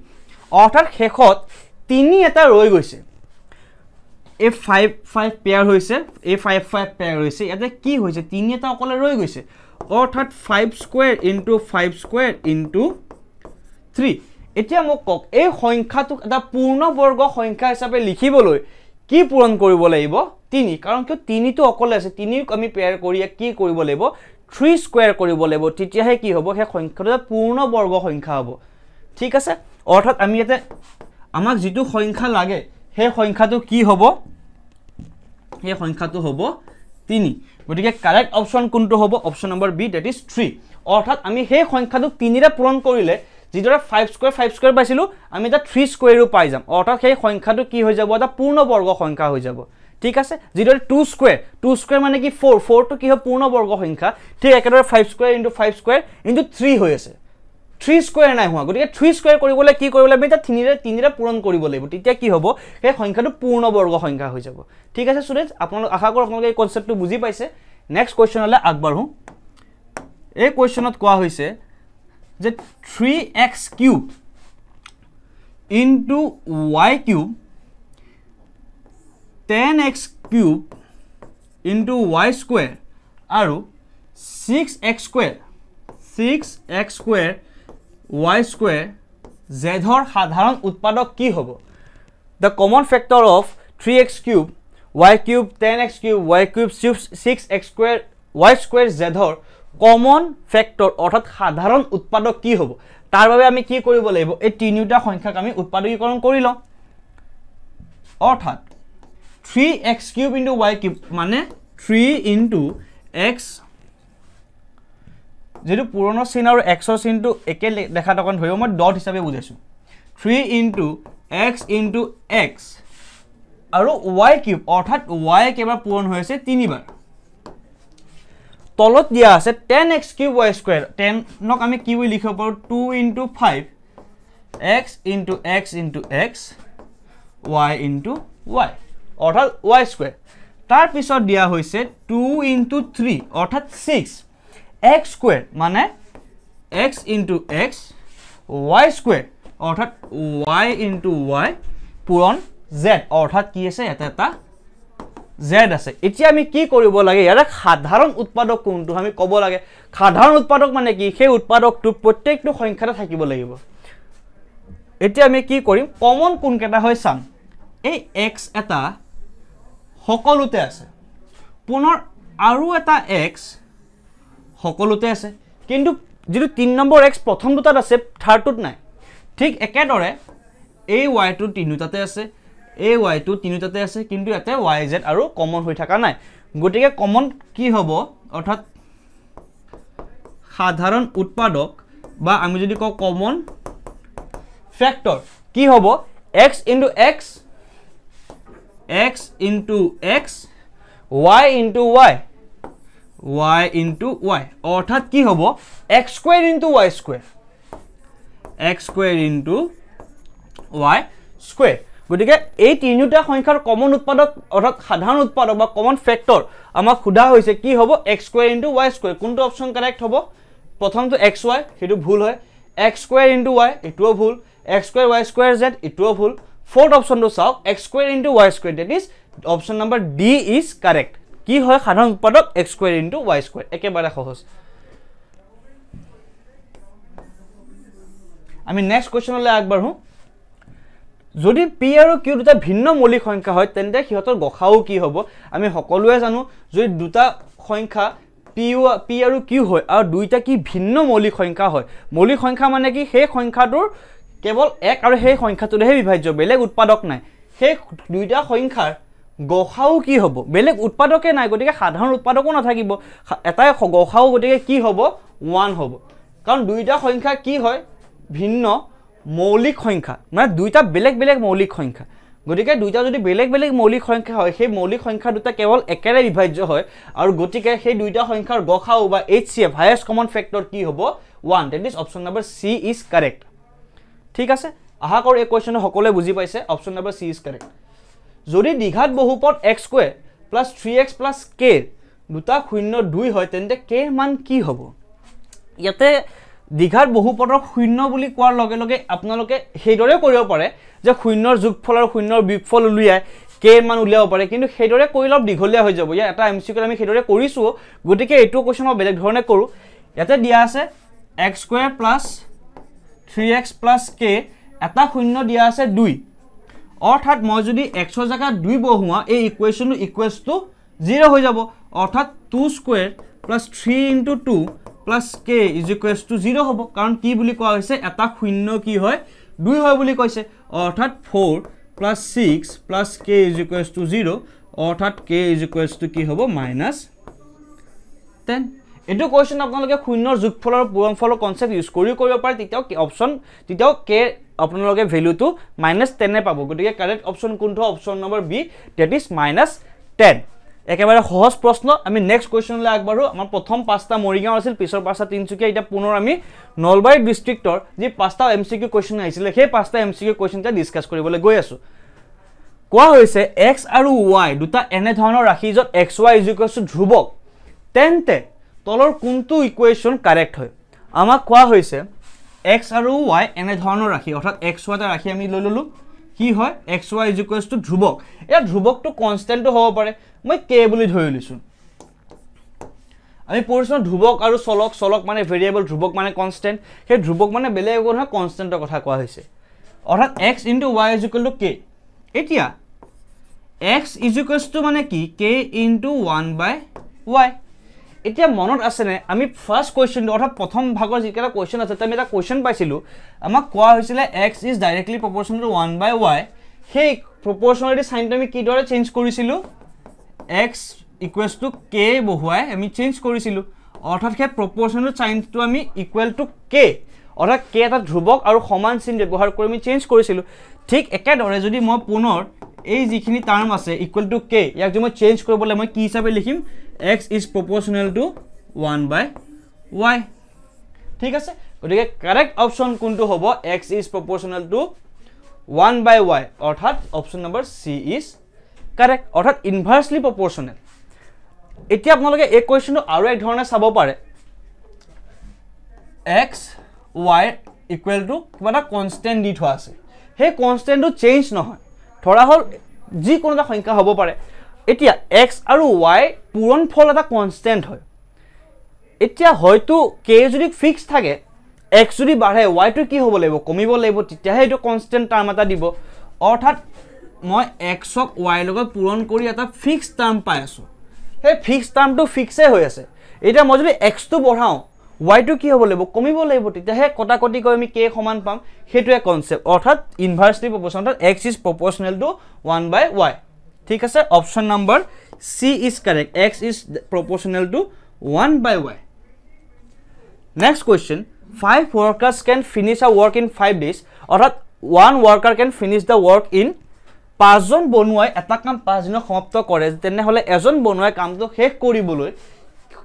অৰ্থাৎ শেষত 3 এটা ৰৈ গৈছে এই 5 পেয়াৰ হৈছে এই 5 পেয়াৰ হৈছে ইয়াতে কি হৈছে 3 এটা অকলে ৰৈ গৈছে অৰ্থাৎ 5 স্কয়াৰ * 5 স্কয়াৰ * 3 এতিয়া মোক কক এই সংখ্যাটোক এটা পূৰ্ণবৰ্গ সংখ্যা হিচাপে লিখিবলৈ কি পূৰণ কৰিব লাগিব 3 কাৰণ কি 3 টো অকলে আছে 3 ক আমি পেয়াৰ কৰি কি কৰিব লাগিব 3 স্কয়াৰ কৰিব লাগিব তেতিয়াহে কি হ'ব সেই সংখ্যাটো পূৰ্ণবৰ্গ সংখ্যা হ'ব ঠিক আছে অৰ্থাৎ আমি ইয়াতে আমাক যেটো সংখ্যা লাগে সেই সংখ্যাটো কি হ'ব সেই সংখ্যাটো হ'ব 3 গতিকে কাৰেক্ট অপচন কোনটো হ'ব option number B that is 3 অৰ্থাৎ আমি সেই সংখ্যাটো 3 ৰে পূৰণ কৰিলে যিদৰে 5 স্কয়াৰ পাইছিলো আমি এটা 3 স্কয়াৰও পাই যাম অৰ্থাৎ সেই সংখ্যাটো কি হৈ যাব এটা পূৰ্ণবৰ্গ সংখ্যা হৈ যাব ঠিক আছে যিদৰে 2 স্কয়াৰ মানে কি 4 টো কি হয় পূৰ্ণবৰ্গ সংখ্যা ঠিক একেদৰে 5 স্কয়াৰ * 5 স্কয়াৰ * 3 হৈ আছে 3 স্কয়াৰ নাই হোৱা গতিকে 3 স্কয়াৰ কৰিবলৈ কি কৰিব লাগিব এটা 3 ৰে পূৰণ কৰিব লাগিব তেতিয়া কি হ'ব সেই সংখ্যাটো পূৰ্ণবৰ্গ সংখ্যা হৈ যাব ঠিক আছে স্টুডেন্টস আপোনালোক আশা কৰো আপোনালোকে এই কনসেপ্টটো বুজি পাইছে নেক্সট কোৱেশ্চনলৈ আগবাঢ়ো এই কোৱেশ্চনত কোৱা হৈছে যে 3x³ into y³ 10x³ into y² আৰু 6x² y² zৰ সাধাৰণ উৎপাদক কি হ'ব the common factor of 3x³ y³ 10x³ y³ 6x² y² zৰ কমন ফ্যাক্টৰ অৰ্থাৎ সাধাৰণ উৎপাদক কি হ'ব তাৰ বাবে আমি কি কৰিব লাগিব এই তিনিটা সংখ্যাক আমি উৎপাদকীকৰণ কৰি লওঁ অৰ্থাৎ 3x³ into y³ মানে 3 into x যেটো পুৰণা চিন আৰু x ৰ চিনটো একে দেখাত অকন ধৰিব মই ডট হিচাপে বুজাইছো 3 into x into x আৰু y³ অৰ্থাৎ y কেবাৰ পূৰণ হৈছে 3 বাৰ তলত দিয়া আছে 10x³ y² 10 নক আমি কি বুলি লিখিব পাৰো 2 into 5 x into x into x y into y অৰ্থাৎ y² তাৰ পিছত দিয়া হৈছে 2 into 3 অৰ্থাৎ 6 x² মানে x into x y² অৰ্থাৎ y into y পূৰণ z অৰ্থাৎ কি আছে এটা z আছে এতিয়া আমি কি কৰিব লাগে ইয়াৰ সাধাৰণ উৎপাদক কোনটো আমি ক'ব লাগে সাধাৰণ উৎপাদক মানে কি সেই উৎপাদকটো প্ৰত্যেকটো সংখ্যাতে থাকিব লাগিব এতিয়া আমি কি কৰিম কমন কোন কেটা হয় চাম এই x এটা সকলোতে আছে পুনৰ আৰু এটা x সকলোতে আছে কিন্তু যেটো 3 নম্বৰ x প্ৰথম দুটাত আছে থাৰ্ডটোত নাই ঠিক একেদৰে এই y টো তিনিটাতে আছে এই y টো তিনিটাতে আছে কিন্তু ইয়াতে yz আৰু কমন হৈ থকা নাই গটিকে কমন কি হ'ব অৰ্থাৎ সাধাৰণ উৎপাদক বা আমি যদি কও কমন ফ্যাক্টৰ কি হ'ব x into x x into x y into y y into y অৰ্থাৎ কি হ'ব x square into y square x square into y square গটিকে এই তিনিটা সংখ্যাৰ কমন উৎপাদক অৰ্থাৎ সাধাৰণ উৎপাদক বা কমন ফ্যাক্টৰ আমাক খুদা হৈছে কি হ'ব x square into y square কোনটো অপচন কাৰেক্ট হ'ব প্ৰথমটো xy হেতু ভুল হয় x square into y এটোও ভুল x square y square z এটোও ভুল fourth option to solve x square into y square that is option number D is correct কি হয় সাধাৰণ উৎপাদক x square into y square একেবাৰে সহজ আমি নেক্সট কোৱেশ্চনলৈ আগবাঢ়ো যদি p আৰু q দুটা ভিন্ন মৌলিক সংখ্যা হয় তেন্তে হিহতৰ গসাও কি হ'ব আমি সকলোৱে জানো যদি দুটা সংখ্যা p আৰু q হয় আৰু দুইটা কি ভিন্ন মৌলিক সংখ্যা হয় মৌলিক সংখ্যা মানে কি সেই সংখ্যাটোৰ কেৱল এক আৰু সেই সংখ্যাটোৰহে বিভাজ্য বেলেগ উৎপাদক নাই সেই দুইটা সংখ্যাৰ গসাও কি হ'ব বেলেগ উৎপাদকে নাই গটিকে সাধাৰণ উৎপাদকও নাথাকিব এটাই গসাও গটিকে কি হ'ব 1 হ'ব কাৰণ দুইটা সংখ্যা কি হয় ভিন্ন মৌলিক সংখ্যা মানে দুইটা বেলেগ বেলেগ মৌলিক সংখ্যা গটিকে দুইটা যদি বেলেগ বেলেগ মৌলিক সংখ্যা হয় সেই মৌলিক সংখ্যা দুটা কেৱল একেৰে বিভাজ্য হয় আৰু গটিকে সেই দুইটা সংখ্যাৰ গসাও বা HCF হাইয়েষ্ট কমন ফ্যাক্টৰ কি হ'ব 1 that is option number C is correct ঠিক আছে আহা কৰ এই কোৱেশ্চন সকলোৱে বুজি পাইছে option number C is correct যদি দ্বিঘাত বহুপদ x square plus 3x plus k দুটা শূন্য 2 হয় তেন্তে k এর মান কি হ'ব ইয়াতে দ্বিঘাত বহুপদৰ শূন্য বুলি কোৱাৰ লগে লগে আপোনালোকে হেইদৰে কৰিব পাৰে যে শূন্যৰ যোগফল আৰু শূন্যৰ বিয়োগফল উলিয়াই k এৰ মান উলিয়াব পাৰে কিন্তু হেইদৰে কৰিলে দীঘলীয়া হৈ যাব ইয়া এটা MCQ আমি হেইদৰে কৰিছো গটিকে এটো কোৱেশ্চন বেলেগ ধৰণে কৰো ইয়াতে দিয়া আছে x square plus 3x plus k এটা শূন্য দিয়া আছে 2 অৰ্থাৎ মই যদি x ৰ জায়গা 2 বহুৱা এই ইকুৱেশন ইকুৱেলস টু 0 হৈ যাব অৰ্থাৎ 2 square plus 3 into 2 plus k is equals to 0 হ'ব কাৰণ কি বুলি কোৱা হৈছে এটা শূন্য কি হয় 2 হয় বুলি কৈছে অৰ্থাৎ 4 plus 6 plus k is equals to 0 অৰ্থাৎ k is equals to কি হ'ব -10 এটো কোৱেশ্চন আপোনালোকে শূন্যৰ যোগফল আৰু পূৰণফলৰ কনসেপ্ট ইউজ কৰিব পাৰে তেতিয়াও অপচন তেতিয়াও k আপোনালোকে ভ্যালুটো -10 এ পাব গটিকে কাৰেক্ট অপচন কোনটো option number B that is -10 একেবাৰে সহজ প্ৰশ্ন আমি নেক্সট কোৱেশ্চনলৈ আগবাঢ়ো আমাৰ প্ৰথম পাঁচটা মৰিগাঁও আছিল পিছৰ পাঁচটা তিনচুকীয়া এটা পুনৰ আমি নলবাৰী ডিস্ট্ৰিক্টৰ যি পাঁচটা এমসিকিউ কোৱেশ্চন আহিছিল সেই পাঁচটা এমসিকিউ কোৱেশ্চনটা ডিসকাস কৰিবলৈ গৈ আছো কোৱা হৈছে x আৰু y দুটা এনে ধৰণৰ ৰাশি যত xy ধ্ৰুৱক তেন্তে তলৰ কোনটো ইকুৱেশন কাৰেক্ট হয় আমাক কোৱা হৈছে x আৰু y এনে ধৰণৰ ৰাশি অৰ্থাৎ xy এটা ৰাশি আমি লৈ ললো কি হয় xy ধ্ৰুৱক এটা ধ্ৰুৱকটো কনস্ট্যান্ট হ'ব পাৰে মই k বুলি ধৰি লৈছো আমি পঢ়িছো ধ্ৰুৱক আৰু চলক মানে ভেৰিয়েবল ধ্ৰুৱক মানে কনস্ট্যান্ট সেই ধ্ৰুৱক মানে বেলেগ একো নহয় কনস্ট্যান্টৰ কথা কোৱা হৈছে অৰ্থাৎ x into y k এতিয়া x মানে কি k into 1/y এতিয়া মনত আছে নে আমি ফার্স্ট কোৱেশ্চন অৰ্থাৎ প্ৰথম ভাগৰ যিকেটা কোৱেশ্চন আছে আমি এটা কোৱেশ্চন পাইছিলো আমাক কোৱা হৈছিল x is directly proportional to 1/y সেই proportionality সাইনটো আমি কি দৰে চেঞ্জ কৰিছিলো x equals to k বহুৱাই আমি চেঞ্জ কৰিছিলো অৰ্থাৎ সেই proportional সাইনটো আমি equal to k অৰ্থাৎ k এটা ধ্ৰুৱক আৰু সমান চিন ব্যৱহাৰ কৰি আমি চেঞ্জ কৰিছিলো ঠিক একেদৰে যদি মই পুনৰ এই যিখিনি টাৰ্ম আছে equal to k ইয়াক যদি মই চেঞ্জ কৰিবলৈ মই কি হিচাপে লিখিম x is proportional to 1/y ঠিক আছে গতিকে কারেক্ট অপশন কোনটো হ'ব x is proportional to 1/y অৰ্থাৎ option number c is correct অৰ্থাৎ ইনভাৰ্সলি proportional এতিয়া আপোনালোকে এই কোৱেশ্চনটো আৰু এক ধৰণে চাব পাৰে x y equal to কিবা এটা কনস্ট্যান্ট দি থোৱা আছে সেই কনস্ট্যান্টটো চেঞ্জ নহয় ধৰা হল যি কোনো এটা সংখ্যা হ'ব পাৰে এতিয়া x আৰু y পূৰণফল এটা কনস্ট্যান্ট হয় এতিয়া হয়তো k যদি ফিক্স থাকে x যদি বাঢ়ে y টো কি হ'ব লাগিব কমিব লাগিব তেতিয়াহে এটো কনস্ট্যান্ট টাৰ্ম এটা দিব অৰ্থাৎ মই xক y লগত পূৰণ কৰি এটা ফিক্স টাৰ্ম পাই আছো সেই ফিক্স টাৰ্মটো ফিক্সে হৈ আছে এটা মই যদি x টো বঢ়াও y টো কি হ'ব লাগিব কমিব লাগিব তেতিয়াহে কটাকটি কৰি আমি k সমান পাম হেতুৱে কনসেপ্ট অৰ্থাৎ ইনভাৰ্সলি প্ৰপোৰ্শন অৰ্থাৎ x is proportional to 1/y ঠিক আছে option number c is correct x is proportional to 1/y next question 5 workers can finish a work in 5 days অৰ্থাৎ one worker can finish the work in 5 জন বনুৱাই এটা কাম 5 দিনত সমাপ্ত কৰে তেনে হলে এজন বনুৱাই কামটো শেষ কৰিবলৈ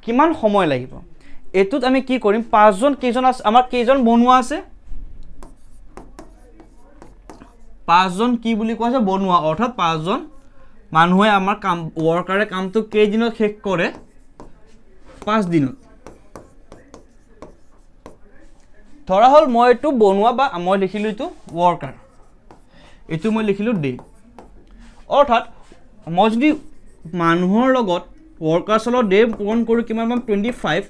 কিমান সময় লাগিব এতুত আমি কি কৰিম 5 জন কেজন আছে আমাৰ কেজন বনুৱা আছে 5 জন কি বুলি কোৱা আছে বনুৱা অৰ্থাৎ 5 জন মানুহে আমাৰ কাম ওয়াৰ্কাৰে কামটো কেই দিনত শেষ কৰে 5 দিনত ধৰা হল মই এটো বনুৱা বা মই লিখিলো এটো ওয়াৰ্কাৰ এটো মই লিখিলো ডে অৰ্থাৎ মই যদি মানুহৰ লগত ওয়াৰ্কাৰ্ছৰ ডে পূৰণ কৰি কিমান পাম 25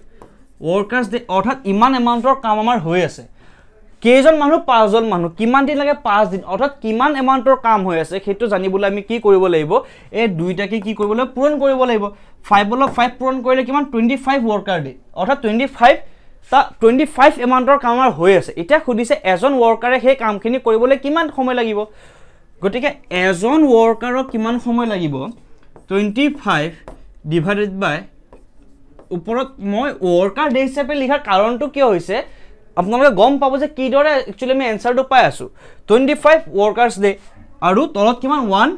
ওয়াৰ্কাৰ্ছ ডে অৰ্থাৎ ইমান এমাউন্টৰ কাম আমাৰ হৈ আছে কেজন মানুহ 5 জন মানুহ কিমান দিন লাগে 5 দিন অৰ্থাৎ কিমান এমাউন্টৰ কাম হৈ আছে হেতু জানিবলৈ আমি কি কৰিব লাগিব এই দুইটাকে কি কৰিব লাগিব পূৰণ কৰিব লাগিব 5 ল 5 পূৰণ কৰিলে কিমান 25 ওয়াৰ্কাৰ ডে অৰ্থাৎ 25 এমাউন্টৰ কাম আমাৰ হৈ আছে এটা খুদিছে এজন ওয়াৰ্কাৰে সেই কামখিনি কৰিবলৈ কিমান সময় লাগিব গটিকে এজন ওয়াৰ্কাৰক কিমান সময় লাগিব 25 ডিভাইডেড বাই ওপৰত মই ওয়াৰ্কাৰ ডে হিচাপে লিখাৰ কাৰণটো কি হৈছে আপোনালোকে গম পাব যে কি দৰে একচুয়ালি আমি এনসাৰটো পাই আছো 25 ওয়াৰ্কাৰ্ছ ডে আৰু তলত কিমান 1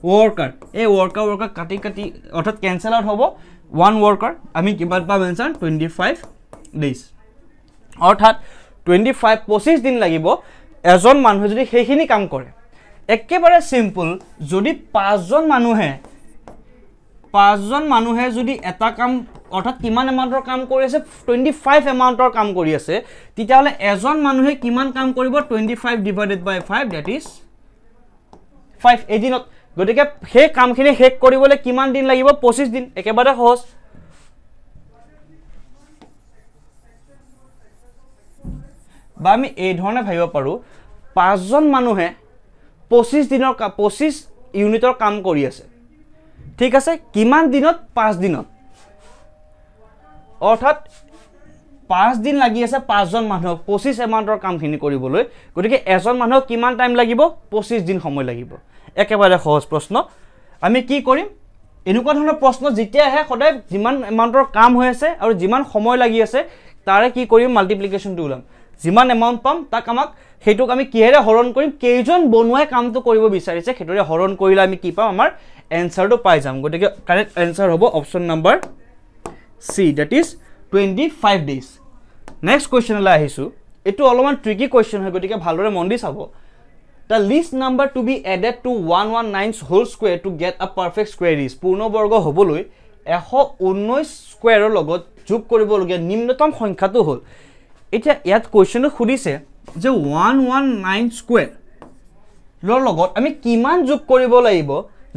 ওয়াৰ্কাৰ এই ওয়াৰ্কাৰ কাটি কাটি অৰ্থাৎ কেনসেল আউট হ'ব 1 ওয়াৰ্কাৰ আমি কিমান পাম এনসাৰ 25 ডেজ অৰ্থাৎ 25 দিন লাগিব এজন মানুহে যদি সেইখিনি কাম কৰে একেবাৰে সিম্পল যদি 5 জন মানুহে যদি এটা কাম অৰ্থাৎ কিমান এমাউন্টৰ কাম কৰি আছে 25 এমাউন্টৰ কাম কৰি আছে তেতিয়াহলে এজন মানুহে কিমান কাম কৰিব 25 ডিভাইডেড বাই 5 that is 5 এদিনত গটিকে সেই কামখিনি শেষ কৰিবলৈ কিমান দিন লাগিব 25 দিন একেবাৰে সহজ বা আমি এই ধৰণে ভাবিব পাৰো 5 জন মানুহে 25 ইউনিটৰ কাম কৰি আছে ঠিক আছে কিমান দিনত 5 দিনত অৰ্থাৎ 5 দিন লাগি আছে 5 জন মানুহ 25 এমাউন্টৰ কামখিনি কৰিবলৈ গটিকে এজন মানুহ কিমান টাইম লাগিব 25 দিন সময় লাগিব একেবাৰে সহজ প্ৰশ্ন আমি কি কৰিম এনেকুৱা ধৰণৰ প্ৰশ্ন যেতিয়া আহে সদায় যিমান এমাউন্টৰ কাম হৈ আছে আৰু যিমান সময় লাগি আছে তাৰে কি কৰিম মাল্টিপ্লিকেশনটো উলাম যিমান এমাউন্ট পাম তাক আমাক হেতুক আমি কিহেৰে হৰণ কৰিম কেইজন বনুৱাই কামটো কৰিব বিচাৰিছে হেতুৰে হৰণ কৰিলে আমি কি পাম আমাৰ এনসাৰটো পাই যাম গটিকে কাৰেক্ট এনসাৰ হ'ব option number C that is 25 days next question লা আহিছো এটো অলপমান ট্ৰিকি কোৱেশ্চন হয় গটিকে ভালদৰে মন দি চাব the least number to be added to 119's whole square to get a perfect square is পূৰ্ণবৰ্গ হ'বলৈ 119 স্কয়াৰৰ লগত যোগ কৰিবলগীয়া নিম্নতম সংখ্যাটো হ'ল এটা ইয়াত কোৱেশ্চনটো খুদিছে যে 119 স্কয়াৰ লৰ লগত আমি কিমান যোগ কৰিব লাগিব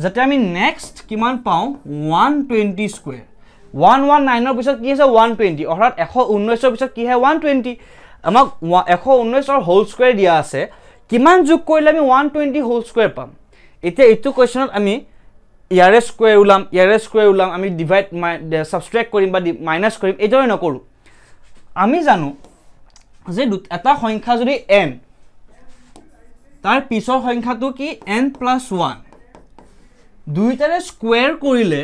যাতে আমি নেক্সট কিমান পাও 120 স্কয়াৰ 119 ৰ পিছত কি আছে 120 অৰ্থাৎ 119 ৰ পিছত কি হয় 120 আমাক 119 ৰ হোল স্কয়াৰ দিয়া আছে কিমান যোগ কৰিলে আমি 120 হোল স্কয়াৰ পাম এতিয়া এইটো কোৱেশ্চনত আমি ইয়াৰে স্কয়াৰ উলাম আমি ডিভাইড সাবট্ৰেক্ট কৰিম বা মাইনাস কৰিম এইদৰে নকৰো আমি জানো যে এটা সংখ্যা যদি n তাৰ পিছৰ সংখ্যাটো কি n + 1 দুইটাৰে স্কয়াৰ কৰিলে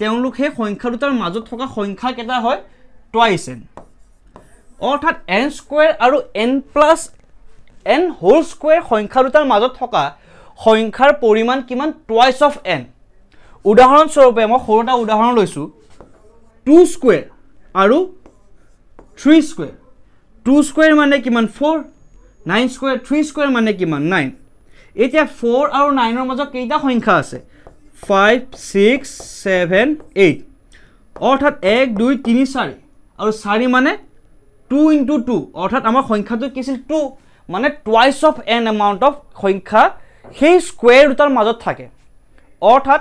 তেওঁলোক সেই সংখ্যা দুটাৰ মাজত থকা সংখ্যা কেটা হয় টুৱাইছ n অৰ্থাৎ n স্কয়াৰ আৰু n + n হোল স্কয়াৰ সংখ্যা দুটাৰ মাজত থকা সংখ্যাৰ পৰিমাণ কিমান টুৱাইছ অফ n উদাহৰণ স্বৰূপে মই সৰুটা উদাহৰণ লৈছো 2 স্কয়াৰ আৰু 3 স্কয়াৰ 2 স্কয়াৰ মানে কিমান 4 9 স্কয়াৰ 3 স্কয়াৰ মানে কিমান 9 এতিয়া 4 আৰু 9 ৰ মাজত কেইটা সংখ্যা আছে 5 6 7 8 অৰ্থাৎ 1 2 3 4 আৰু 4 মানে 2 * 2 অৰ্থাৎ আমাৰ সংখ্যাটো কি আছিল 2 মানে twice of n amount of সংখ্যা সেই স্কয়াৰ দুটাৰ মাজত থাকে অৰ্থাৎ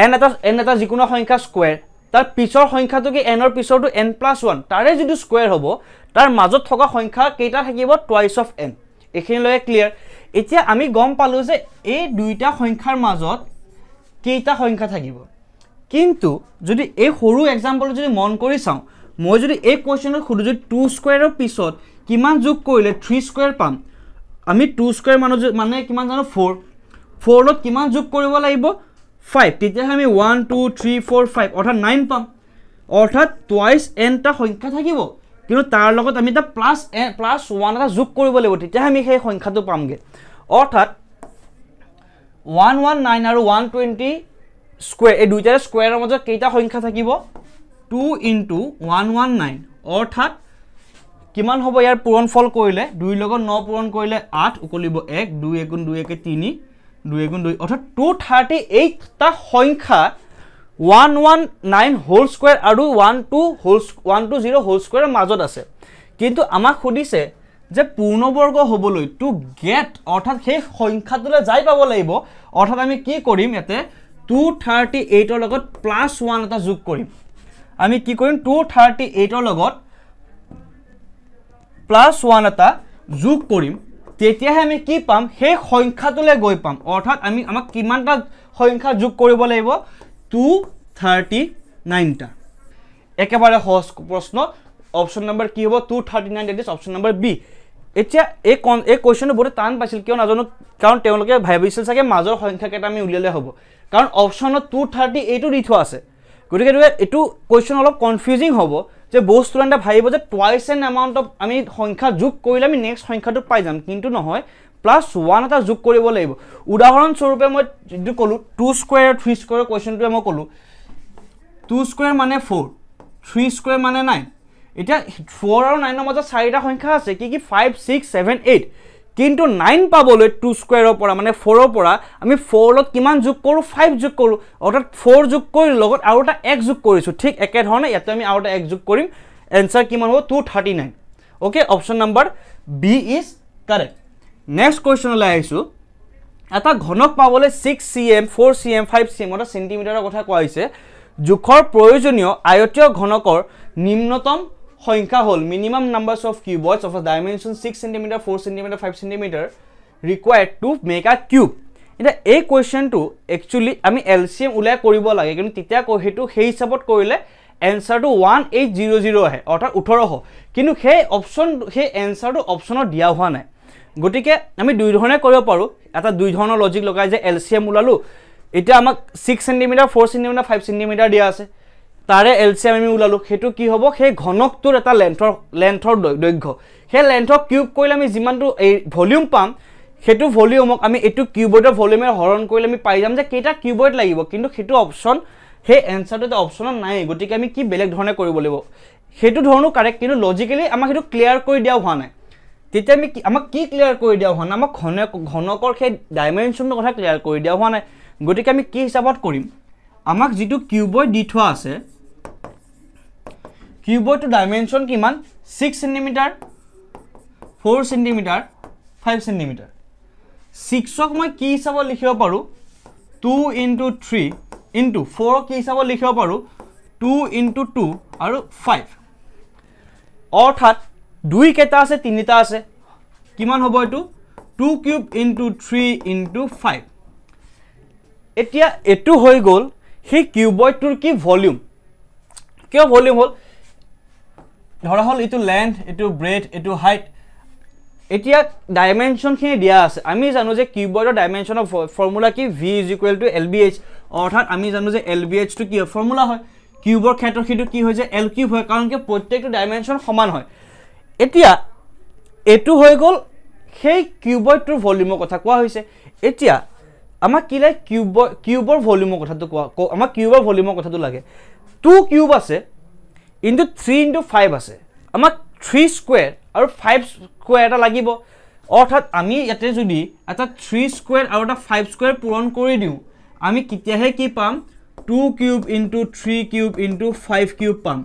n এটা যিকোনো সংখ্যা স্কয়াৰ তাৰ পিছৰ সংখ্যাটো কি n ৰ পিছৰটো n + 1 তাৰে যদি স্কয়াৰ হ'ব তাৰ মাজত থকা সংখ্যা কেইটা থাকিব টুৱাইছ অফ n এখিনিলৈকে ক্লিয়াৰ এতিয়া আমি গম পালোঁ যে এই দুইটা সংখ্যাৰ মাজত কেইটা সংখ্যা থাকিব কিন্তু যদি এই সৰু এক্সাম্পল যদি মন কৰি চাওঁ মই যদি এই কোৱেশ্চনত সুধো যে 2 স্কয়াৰৰ পিছত কিমান যোগ কৰিলে 3 স্কয়াৰ পাম আমি 2 স্কয়াৰ মানে কিমান জানো 4 4 লত কিমান যোগ কৰিব লাগিব 5 তেতিয়া আমি 1 2 3 4 5 অৰ্থাৎ 9 পাম অৰ্থাৎ টুৱাইস n টা সংখ্যা থাকিব কিন্তু তাৰ লগত আমি এটা প্লাস 1 এটা যোগ কৰিব লাগিব তেতিয়া আমি সেই সংখ্যাটো পামগে অৰ্থাৎ 119 আৰু 120 স্কয়াৰ এই দুইটাৰ স্কয়াৰৰ মাজত কেইটা সংখ্যা থাকিব 2 * 119 অৰ্থাৎ কিমান হ'ব ইয়াৰ পূৰণফল কৰিলে 2 লগত 9 পূৰণ কৰিলে 8 উকলিব 1 2 1 2 1 3 2 1 2 অৰ্থাৎ 238 টা সংখ্যা 119 হোল স্কয়াৰ আৰু 120 হোল স্কয়াৰৰ মাজত আছে কিন্তু আমাক খুদিছে যে পূৰ্ণবৰ্গ হ'বলৈ টু গেট অৰ্থাৎ সেই সংখ্যাটোলৈ যাই পাব লাগিব অৰ্থাৎ আমি কি কৰিম ইয়াতে 238 ৰ লগত +1 এটা যোগ কৰিম আমি কি কৰিম 238 ৰ লগত +1 এটা যোগ কৰিম তেতিয়াহে আমি কি পাম সেই সংখ্যাটোলৈ গৈ পাম অৰ্থাৎ আমি আমাক কিমানটা সংখ্যা যোগ কৰিব লাগিব 239 টা একেবাৰে সহজ প্ৰশ্ন অপচন নম্বৰ কি হ'ব 239 that is option number B এতিয়া এই কোৱেশ্চনটো বহুত টান পাইছিল কিয় নাজানো কাৰণ তেওঁলোকে ভাবিছিল চাগে মাজৰ সংখ্যা কেইটা আমি উলিয়ালে হ'ব কাৰণ অপচনত 238 টো দি থোৱা আছে গতিকে এটো কোৱেশ্চন অলপ কনফিউজিং হ'ব যে বহুত ষ্টুডেণ্টে ভাবিব যে টুৱাইস এন এমাউন্ট অফ আমি সংখ্যা যোগ কৰিলে আমি নেক্সট সংখ্যাটো পাই যাম কিন্তু নহয় +1 এটা যোগ কৰিব লাগিব উদাহৰণ স্বৰূপে মই যেটো কলো 2 স্কয়াৰ 3 স্কয়াৰ কোৱেশ্চনটো মই কলো 2 স্কয়াৰ মানে 4 3 স্কয়াৰ মানে 9 এটা 4 আৰু 9 ৰ মাজত চাৰিটা সংখ্যা আছে কি কি 5 6 7 8 কিন্তু 9 পাবলৈ 2 স্কয়াৰৰ পৰা মানে 4 ৰ পৰা আমি 4 লত কিমান যোগ কৰো 5 যোগ কৰো অৰ্থাৎ 4 যোগ কৰি লগত আৰু এটা 1 যোগ কৰিছো ঠিক একে ধৰণে ইয়াতে আমি আৰু এটা 1 যোগ কৰিম आंसर কিমান হ'ব 239 okay option number B is correct next question লৈ আইছো এটা ঘনক পাবলৈ 6 cm 4 cm 5 cm অৰ্থাৎ সেন্টিমিটাৰৰ কথা কোৱা হৈছে জোখৰ প্ৰয়োজনীয় আয়তীয় ঘনকৰ নিম্নতম সংখ্যা হল minimum numbers of cuboids of a dimension 6 cm 4 cm 5 cm required to make a cube এটা এই কোৱেশ্চনটো একচুয়ালি আমি এলসিএম উলাই কৰিব লাগে কিন্তু তেতিয়া হেতু সেই হিচাপত কৰিলে आंसरটো 1800 আহে অৰ্থাৎ 1800 কিন্তু সেই অপচন সেই आंसरটো অপচনত দিয়া হোৱা নাই গটিকে আমি দুই ধৰণে কৰিব পাৰো এটা দুই ধৰণৰ লজিক লগাই যে এলসিএম উলালো এটা আমাক 6 cm 4 cm 5 cm দিয়া আছে তাৰে এলসিএম আমি উলালো হেতু কি হ'ব সেই ঘনকটোৰ এটা লেন্থৰ দৈৰ্ঘ্য সেই লেন্থক কিউব কৰিলে আমি যিমানটো এই ভলিউম পাম হেতু ভলিউমক আমি এটু কিউবয়ডৰ ভলিউমেৰ হৰণ কৰিলে আমি পাই যাম যে কেইটা কিউবয়ড লাগিব কিন্তু হেতু অপচন সেই आंसरটো অপচনত নাই গটিকে আমি কি বেলেগ ধৰণে কৰিব লাগিব হেতু ধৰণো কাৰেক্ট কিন্তু লজিক্যালি আমাক হেতু ক্লিয়াৰ কৰি দিয়া হোৱা নাই তেতিয়া আমি আমাক কি ক্লিয়াৰ কৰি দিয়া হোৱা নাই আমাক ঘনকৰ সেই ডাইমেনশনৰ কথা ক্লিয়াৰ কৰি দিয়া হোৱা নাই গটিকে আমি কি হিচাপত কৰিম আমাক যেটো কিউবয়ড দি থোৱা আছে কিউবয়ড ডাইমেনশন কিমান 6 cm 4 cm 5 cm 6 ক মই কি হিচাপত লিখিব পাৰো 2 * 3 into 4 কি হিচাপত লিখিব পাৰো 2 into 2 আৰু 5 অৰ্থাৎ দুই কেটা আছে তিনিটা আছে কিমান হ'ব এটো 2 কিউব into 3 into 5 এতিয়া এটো হৈ গল সেই কিউবয়ডটোৰ কি ভলিউম কিয় ভলিউম হল ধৰা হল এটো লেন্থ এটো ব্ৰেথ এটো হাইট এতিয়া ডাইমেনশন খিনি দিয়া আছে আমি জানো যে কিউবয়ডৰ ডাইমেনশনৰ ফৰ্মুলা কি v = lbh অৰ্থাৎ আমি জানো যে lbh টো কি ফৰ্মুলা হয় কিউবৰ ক্ষেত্ৰত হেতু কি হয় যে l কিউব হয় কাৰণ কি প্ৰত্যেকটো ডাইমেনশন সমান হয় এতিয়া এটো হৈ গল সেই কিউবয়ডৰ ভলিউমৰ কথা কোৱা হৈছে এতিয়া আমাক কি লাগে কিউবৰ ভলিউমৰ কথাটো কোৱা আমাক কিউবৰ ভলিউমৰ কথাটো লাগে 2 কিউব আছে into 3 into 5 আছে আমাক 3 স্কয়াৰ আৰু 5 স্কয়াৰ এটা লাগিব অৰ্থাৎ আমি ইয়াতে যদি এটা 3 স্কয়াৰ আৰু এটা 5 স্কয়াৰ পূৰণ কৰি দিও আমি কিতিয়াহে কি পাম 2 cube into 3 cube into 5 cube পাম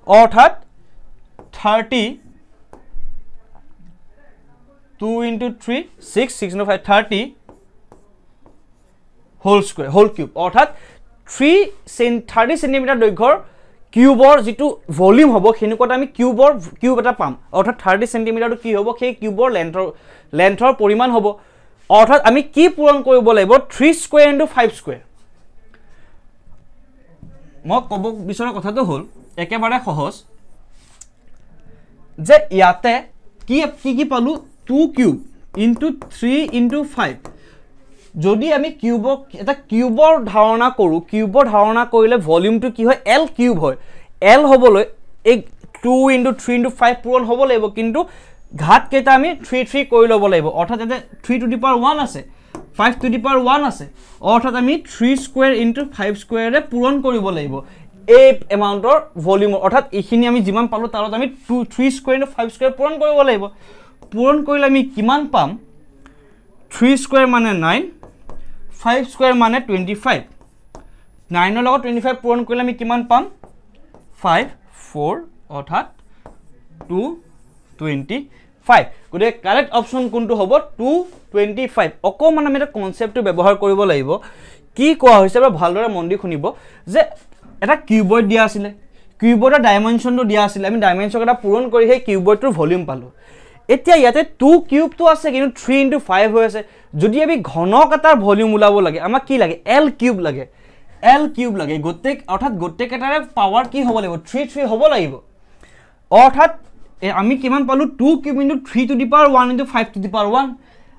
অৰ্থাৎ 30 2 into 3 6 6 into 5 30 whole square whole cube অৰ্থাৎ 30 cm দৈৰ্ঘ্যৰ কিউবৰ যেটো ভলিউম হ'ব হেনুকত আমি কিউব এটা পাম অৰ্থাৎ 30 cm টো কি হ'ব সেই কিউবৰ লেন্থৰ পৰিমাণ হ'ব অৰ্থাৎ আমি কি পূৰণ কৰিব লাগিব 3 স্কয়াৰ ইনটু 5 স্কয়াৰ মই ক'ব বিচৰা কথাটো হ'ল একেবাৰে সহজ যে ইয়াতে কি কি পালো 2 কিউব ইনটু 3 ইনটু 5 যদি আমি কিউবৰ এটা কিউবৰ ধাৰণা কৰো কিউবৰ ধাৰণা কৰিলে ভলিউমটো কি হয় L কিউব হয় L হ'বলৈ এই 2 ইনটু 3 ইনটু 5 পূৰণ হ'ব লাগিব কিন্তু ঘাত কেইটা আমি 3 3 কৰি ল'ব লাগিব অৰ্থাৎ ইয়াতে 3 টু দি পাৱাৰ 1 আছে 5 টু দি পাৱাৰ 1 আছে অৰ্থাৎ আমি 3 স্কয়াৰ ইনটু 5 স্কয়াৰে পূৰণ কৰিব লাগিব এই এমাউন্টৰ ভলিউম অৰ্থাৎ এইখিনি আমি যিমান পালো তাৰত আমি 3 স্কয়াৰ ইনটু 5 স্কয়াৰ পূৰণ কৰিব লাগিব পূৰণ কৰিলে আমি কিমান পাম 3 স্কয়াৰ মানে 9 5 স্কয়াৰ মানে 25 9 ৰ লগত 25 পূৰণ কৰিলে আমি কিমান পাম 5 4 অৰ্থাৎ 225 গতে কাৰেক্ট অপচন কোনটো হ'ব 225 অকমান আমি এটা কনসেপ্টটো ব্যৱহাৰ কৰিব লাগিব কি কোৱা হৈছে বা ভালদৰে মন দি শুনিব যে এটা কিউবয়ড দিয়া আছিল কিউবয়ডৰ ডাইমেনশনটো দিয়া আছিল আমি ডাইমেনশন এটা পূৰণ কৰি সেই কিউবয়ডৰ ভলিউম পালো এতিয়া ইয়াতে 2 কিউবটো আছে কিন্তু 3 ইনটু 5 হৈ আছে যদি আমি ঘনক এটাৰ ভলিউম উলাব লাগে আমাক কি লাগে L কিউব লাগে গোটেই অৰ্থাৎ গোটেই কেটাৰে পাৱাৰ কি হ'ব লাগিব 3 3 হ'ব লাগিব অৰ্থাৎ আমি কিমান পালো 2 cube into 3 to the power 1 into 5 to the power 1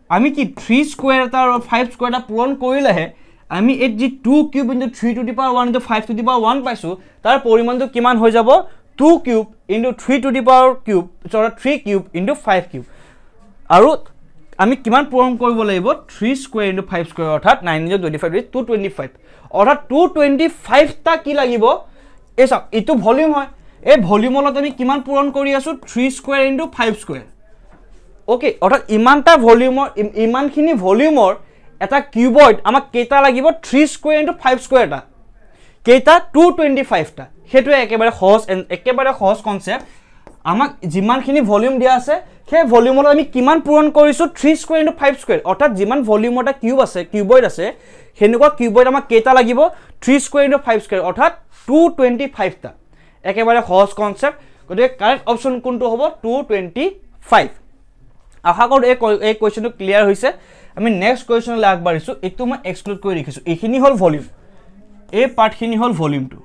আমি কি 3 স্কয়াৰ এটা আৰু 5 স্কয়াৰ এটা পূৰণ কৰিলেহে আমি এই যি 2 cube into 3 to the power 1 into 5 to the power 1 পাইছো তাৰ পৰিমাণটো কিমান হৈ যাব 2 cube into 3 to the power cube সৰি 3 কিউব ইনটু 5 কিউব আৰু আমি কিমান পূৰণ কৰিব লাগিব 3 স্কয়াৰ ইনটু 5 স্কয়াৰ অৰ্থাৎ 9 ইনটু 25 ইজ 225 অৰ্থাৎ 225 টা কি লাগিব এই সব ইটো ভলিউম হয় এই ভলিউমত আমি কিমান পূৰণ কৰি আছো 3 স্কয়াৰ ইনটু 5 স্কয়াৰ ওকে অৰ্থাৎ ইমানটা ভলিউমৰ ইমানখিনি ভলিউমৰ এটা কিউবয়ড আমাক কেইটা লাগিব 3 স্কয়াৰ ইনটু 5 স্কয়াৰ টা কেইটা 225 টা হেতু একেবাৰে সহজ কনসেপ্ট আমাক যিমানখিনি ভলিউম দিয়া আছে সেই ভলিউমত আমি কিমান পূৰণ কৰিছো 3 স্কয়াৰ ইনটু 5 স্কয়াৰ অৰ্থাৎ যিমান ভলিউমৰ এটা কিউব আছে কিউবয়ড আছে হেনেকুৱা কিউবয়ড আমাক কেইটা লাগিব 3 স্কয়াৰ ইনটু 5 স্কয়াৰ অৰ্থাৎ 225 টা একেবাৰে সহজ কনসেপ্ট গতিকে কাৰেক্ট অপচন কোনটো হ'ব 225 আশা কৰো এই কোৱেশ্চনটো ক্লিয়াৰ হৈছে আমি নেক্সট কোৱেশ্চনলৈ আগবাঢ়িছো এটো মই এক্সক্লুড কৰি ৰাখিছো এইখিনি হল ভলিউম এই পাৰ্টখিনি হল ভলিউমটো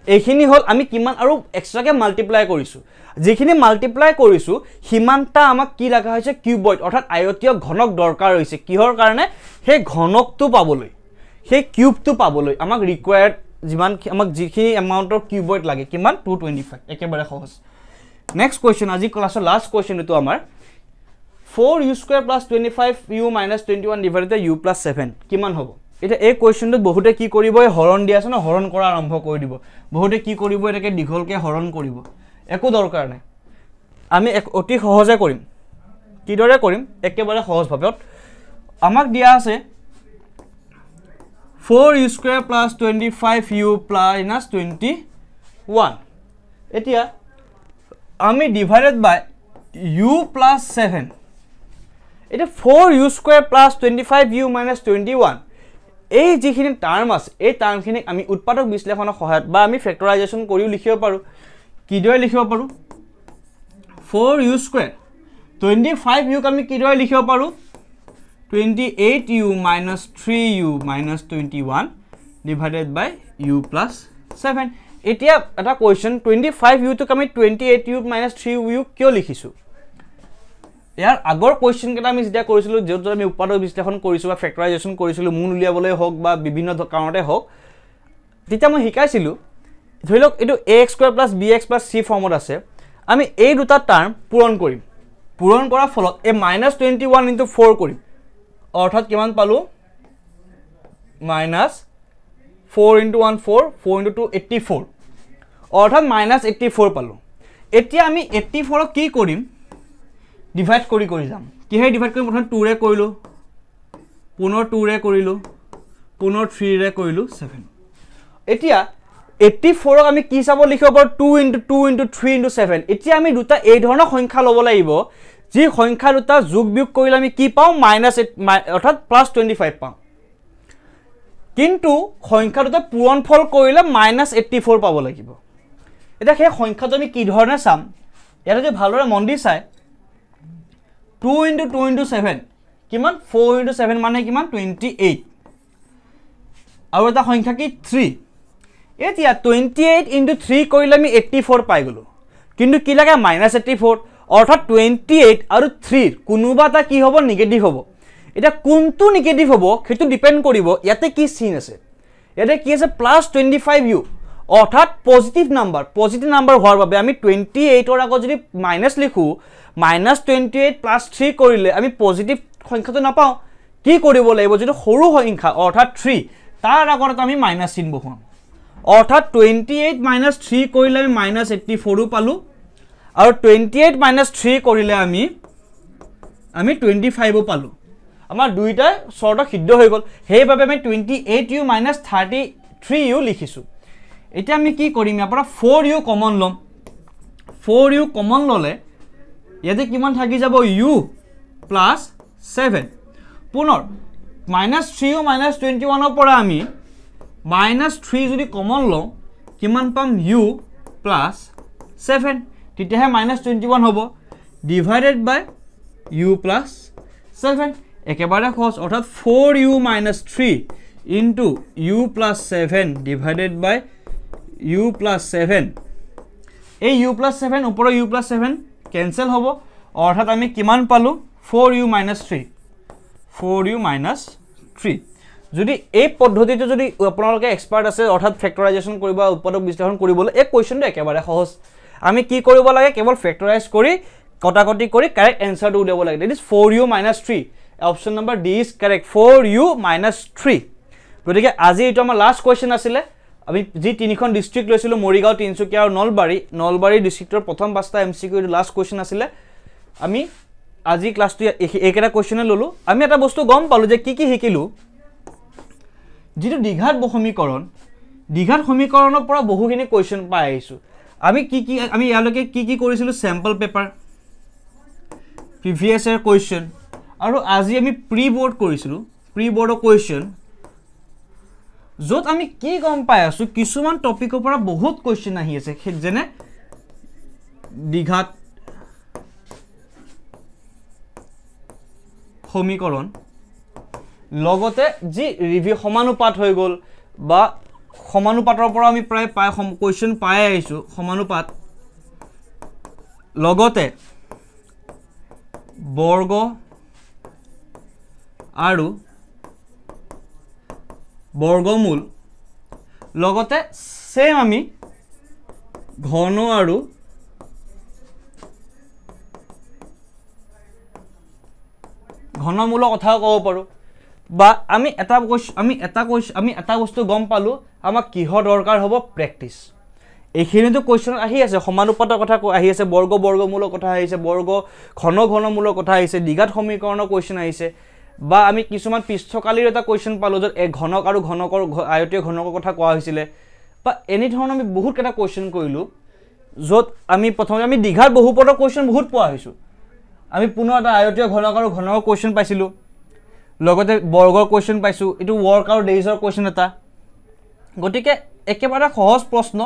এইখিনি হল আমি কিমান আৰু এক্সট্ৰাকে মাল্টিপ্লাই কৰিছো যেখিনি মাল্টিপ্লাই কৰিছো হিমানটা আমাক কি লাগা হৈছে কিউবয়ড অৰ্থাৎ আয়তীয় ঘনক দৰকাৰ হৈছে কিহৰ কাৰণে সেই ঘনকটো পাবলৈ সেই কিউবটো পাবলৈ আমাক ৰিকোয়াৰ্ড যিমান আমাক যিখিনি এমাউন্টৰ কিউবয়ড লাগে কিমান 225 একেবাৰে সহজ নেক্সট কোৱেশ্চন আজি ক্লাছৰ লাষ্ট কোৱেশ্চন এটো আমাৰ 4u square plus 25u minus 21 divided by u plus 7 কিমান হ'ব এটা এই কোৱেশ্চনটো বহুতে কি কৰিব এই হৰণ দিয়া আছে না হৰণ কৰা আৰম্ভ কৰি দিব বহুতে কি কৰিব এটাকে দীঘলকে হৰণ কৰিব একো দৰকাৰ নাই আমি অতি সহজে কৰিম কিদৰে কৰিম একেবাৰে সহজ ভাৱে আমাক দিয়া আছে 4u square plus 25u plus 21 এতিয়া আমি ডিভাইডেড বাই u plus 7 এটা 4u square plus 25u minus 21 এই যিখিনি টার্ম আছে এই টার্মখিনি আমি উৎপাদক বিশ্লেষণৰ সহায়ত বা আমি ফ্যাক্টৰাইজেশন কৰিও লিখিব পাৰো কিদৰে লিখিব পাৰো 4u square 25u আমি কিদৰে লিখিব পাৰো 28u minus 3u minus 21 divided by u plus 7 এতিয়া এটা কোৱেশ্চন 25u টো আমি 28u minus 3u কিয় লিখিছো ইয়াৰ আগৰ কোৱেশ্চন কেটা আমি যেতিয়া কৰিছিলো যেটো আমি উৎপাদক বিশ্লেষণ কৰিছো বা ফ্যাক্টৰাইজেশন কৰিছিলো মূল উলিয়াবলৈ হোক বা বিভিন্ন কাৰণতে হোক তেতিয়া মই শিকাইছিলো ধৰিলক এটো ax square plus bx plus c ফৰ্মত আছে আমি এই দুটা টাৰ্ম পূৰণ কৰিম পূৰণ কৰাৰ ফলত এ -21 into 4 কৰিম অৰ্থাৎ কিমান পালো -4 into 1 4 4 into 2 84 অৰ্থাৎ -84 পালো এতিয়া আমি 84 ক কি কৰিম ডিভাইড কৰি যাম কিহে ডিভাইড কৰিম প্ৰথমে 2 ৰে কৰিলো পুনৰ 2 ৰে কৰিলো পুনৰ 3 ৰে কৰিলো 7 এতিয়া 84 ক আমি কি চাব লিখিব পাৰো 2 into 2 into 3 into 7 এতিয়া আমি দুটা এই ধৰণৰ সংখ্যা লব লাগিব যি সংখ্যা দুটা যোগ বিয়োগ কৰিলে আমি কি পাও অৰ্থাৎ +25 পাম কিন্তু সংখ্যা দুটা পূৰণফল কৰিলে -84 পাব লাগিব এটা সেই সংখ্যাটো আমি কি ধৰণে চাম ইয়াতে যে ভালদৰে মন দি চাই 2 into 2 into 7 কিমান 4 * 7 মানে কিমান 28 আৰু এটা সংখ্যা কি 3 এতিয়া 28 * 3 কৰিলে আমি 84 পাই গলো কিন্তু কি লাগে -84 অৰ্থাৎ 28 আৰু 3 কোনোবা এটা কি হ'ব নিগেটিভ হ'ব এটা কোনটো নিগেটিভ হ'ব সেইটো ডিপেন্ড কৰিব ইয়াতে কি চিন আছে ইয়াতে কি আছে +25u অৰ্থাৎ পজিটিভ নাম্বাৰ হোৱাৰ বাবে আমি 28 ৰ আগত যদি মাইনাস লিখো -28 + 3 কৰিলে আমি পজিটিভ সংখ্যাটো নাপাও কি কৰিব লাগিব যদি সৰু সংখ্যা অৰ্থাৎ 3 তাৰ আগত আমি মাইনাস চিন বহাম অৰ্থাৎ 28 - 3 কৰিলে আমি -84 পালো আৰু 28 - 3 কৰিলে আমি 25 পালো আমাৰ দুইটা শৰ্ট সিদ্ধ হৈ গল সেইভাবে আমি 28u - 33u লিখিছো এতিয়া আমি কি কৰিম ইয়াৰ পৰা 4u কমন লম 4u কমন ললে ইয়াতে কিমান থাকি যাব u + 7 পুনৰ -3u - 21 ৰ পৰা আমি -3 যদি কমন লওঁ কিমান পাম u + 7 তেতিয়াহে -21 হ'ব ডিভাইডেড বাই u + 7 একেবাৰে সহজ অৰ্থাৎ 4u - 3 ইনটু u + 7 ডিভাইডেড বাই u + 7 এই u + 7 ওপৰৰ u + 7 কেনসেল হ'ব অৰ্থাৎ আমি কিমান পালো 4u - 3 4u - 3 যদি এই পদ্ধতিটো যদি আপোনালোকে এক্সপার্ট আছে অৰ্থাৎ ফ্যাক্টৰাইজেশন কৰিব উৎপাদক বিশ্লেষণ কৰিবলৈ এই কোৱেশ্চনটো একেবাৰে সহজ আমি কি কৰিব লাগে কেৱল ফ্যাক্টৰাইজ কৰি কটাকটি কৰি কাৰেক্ট এনসাৰটো উলিয়াব লাগে that is 4u - 3 option number D is correct 4u - 3 গতিকে আজি এটা আমাৰ লাষ্ট কোৱেশ্চন আছিল আমি যি তিনিখন ডিস্ট্ৰিক্ট লৈছিলো মৰিগাঁও তিনচুকীয়া আৰু নলবাৰী ডিস্ট্ৰিক্টৰ প্ৰথম পাঁচটা এমসিকিউ লাষ্ট কোৱেশ্চন আছিল আমি আজি ক্লাসটো একেটা কোৱেশ্চনে ললো আমি এটা বস্তু গম পালো যে কি শিকিলো যেটো দ্বিঘাত সমীকৰণৰ পৰা বহুখিনি কোৱেশ্চন পাই আহিছো আমি ইয়ালৈকে কি কৰিছিলো স্যাম্পল পেপাৰ প্ৰিভিয়াস ইয়াৰ কোৱেশ্চন আৰু আজি আমি প্ৰি বোৰ্ড কৰিছিলো প্ৰি বোৰ্ডৰ কোৱেশ্চন যত আমি কি গম পাই আছো কিছুমান টপিকৰ পৰা বহুত কোৱেশ্চন আহি আছে যেনে দ্বিঘাত সমীকৰণ লগতে যি ৰিভিউ সমানুপাত হৈ গল বা সমানুপাতৰ পৰা আমি প্ৰায় কোৱেশ্চন পাই আহিছো সমানুপাত লগতে বৰ্গ আৰু বৰ্গমূল লগতে সেম আমি ঘন আৰু ঘনমূলৰ কথাও ক'ব পাৰো বা আমি এটা বস্তু গম পালো আমাক কিহৰ দৰকাৰ হ'ব প্ৰেক্টিস এইখিনিতো কোৱেশ্চন আহি আছে সমানুপাতৰ কথা আহি আছে বৰ্গমূলৰ কথা আহিছে ঘনমূলৰ কথা আহিছে দ্বিঘাত সমীকৰণৰ কোৱেশ্চন আহিছে বা আমি কিছুমান পৃষ্ঠকালীৰ এটা কোৱেশ্চন পালো যে ঘনক আৰু ঘনকৰ আয়তীয় ঘনকৰ কথা কোৱা হৈছিল বা এনি ধৰণৰ আমি বহুত কেটা কোৱেশ্চন কৰিলো যত আমি প্ৰথমে আমি দ্বিঘাত বহুপদৰ কোৱেশ্চন বহুত পোৱা হৈছো আমি পুনৰ এটা আয়তীয় ঘনক আৰু ঘনকৰ কোৱেশ্চন পাইছিলো লগতে বৰ্গৰ কোৱেশ্চন পাইছো এটো ওয়াৰ্ক আৰু ডেজৰ কোৱেশ্চন এটা গটিকে একেবাৰে সহজ প্ৰশ্ন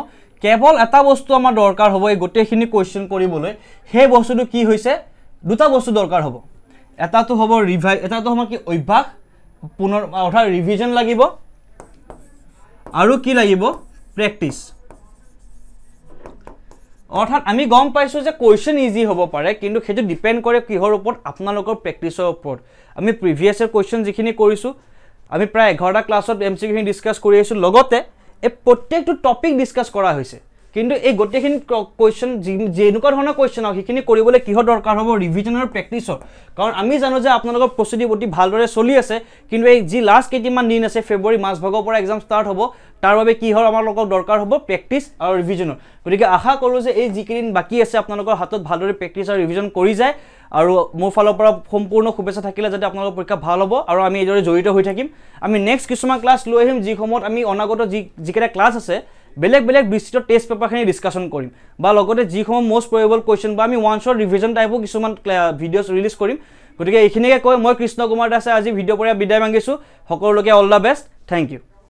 কেৱল এটা বস্তু আমাৰ দৰকাৰ হ'ব এই গোটেইখিনি কোৱেশ্চন কৰিবলৈ হে বস্তুটো কি হৈছে দুটা বস্তু দৰকাৰ হ'ব এটাটো হ'ব এটাটো হ'ব কি অভ্যাস পুনৰ অৰ্থাৎ ৰিভিজন লাগিব আৰু কি লাগিব প্ৰেক্টিস অৰ্থাৎ আমি গম পাইছো যে কোৱেশ্চন ইজি হ'ব পাৰে কিন্তু হেতু ডিপেন্ড কৰে কিহৰ ওপৰত আপোনালোকৰ প্ৰেক্টিসৰ ওপৰত আমি প্ৰিভিয়াস ইয়াৰ কোৱেশ্চন যিখিনি কৰিছো আমি প্ৰায় 11টা ক্লাছত এমসিকিউ খিনি ডিসকাস কৰি আছো লগতে এই প্ৰত্যেকটো টপিক ডিসকাস কৰা হৈছে কিন্তু এই গোটেইখিনি কোৱেশ্চন যেনেকুৱা ধৰণৰ কোৱেশ্চন আৰু সেইখিনি কৰিবলৈ কিহৰ দৰকাৰ হ'ব ৰিভিজন আৰু প্ৰেক্টিসৰ কাৰণ আমি জানো যে আপোনালোকৰ প্ৰস্তুতি অতি ভালদৰে চলি আছে কিন্তু এই যি লাষ্ট কেইটিমান দিন আছে ফেব্ৰুৱাৰী মাস ভাগৰ পৰা এক্সাম ষ্টাৰ্ট হ'ব তাৰ বাবে কি হৰ আমাৰ লোকৰ দৰকাৰ হ'ব প্ৰেক্টিস আৰু ৰিভিজনৰ গতিকে আশা কৰো যে এই যিকিদিন বাকি আছে আপোনালোকৰ হাতত ভালদৰে প্ৰেক্টিস আৰু ৰিভিজন কৰি যায় আৰু মোৰ ফালৰ পৰা সম্পূৰ্ণ শুভেচ্ছা থাকিলে যাতে আপোনালোকৰ পৰীক্ষা ভাল হ'ব আৰু আমি এইদৰে জড়িত হৈ থাকিম আমি নেক্সট কিছুমান ক্লাছ লৈ আহিম যি সময়ত আমি অনাগত যিকেটা ক্লাছ আছে বেলেগ বিস্তৃত টেষ্ট পেপাৰখিনি ডিসকাশন কৰিম বা লগতে যি সময় মোস্ট প্ৰবেবল কোৱেশ্চন বা আমি ওৱান শট ৰিভিজন টাইপৰ কিছুমান ভিডিঅ'স ৰিলিজ কৰিম গতিকে এইখিনিকে কৈ মই কৃষ্ণ কুমাৰ দাসে আজি ভিডিঅ' পৰা বিদায় মাগিছো সকলোকে all the best thank U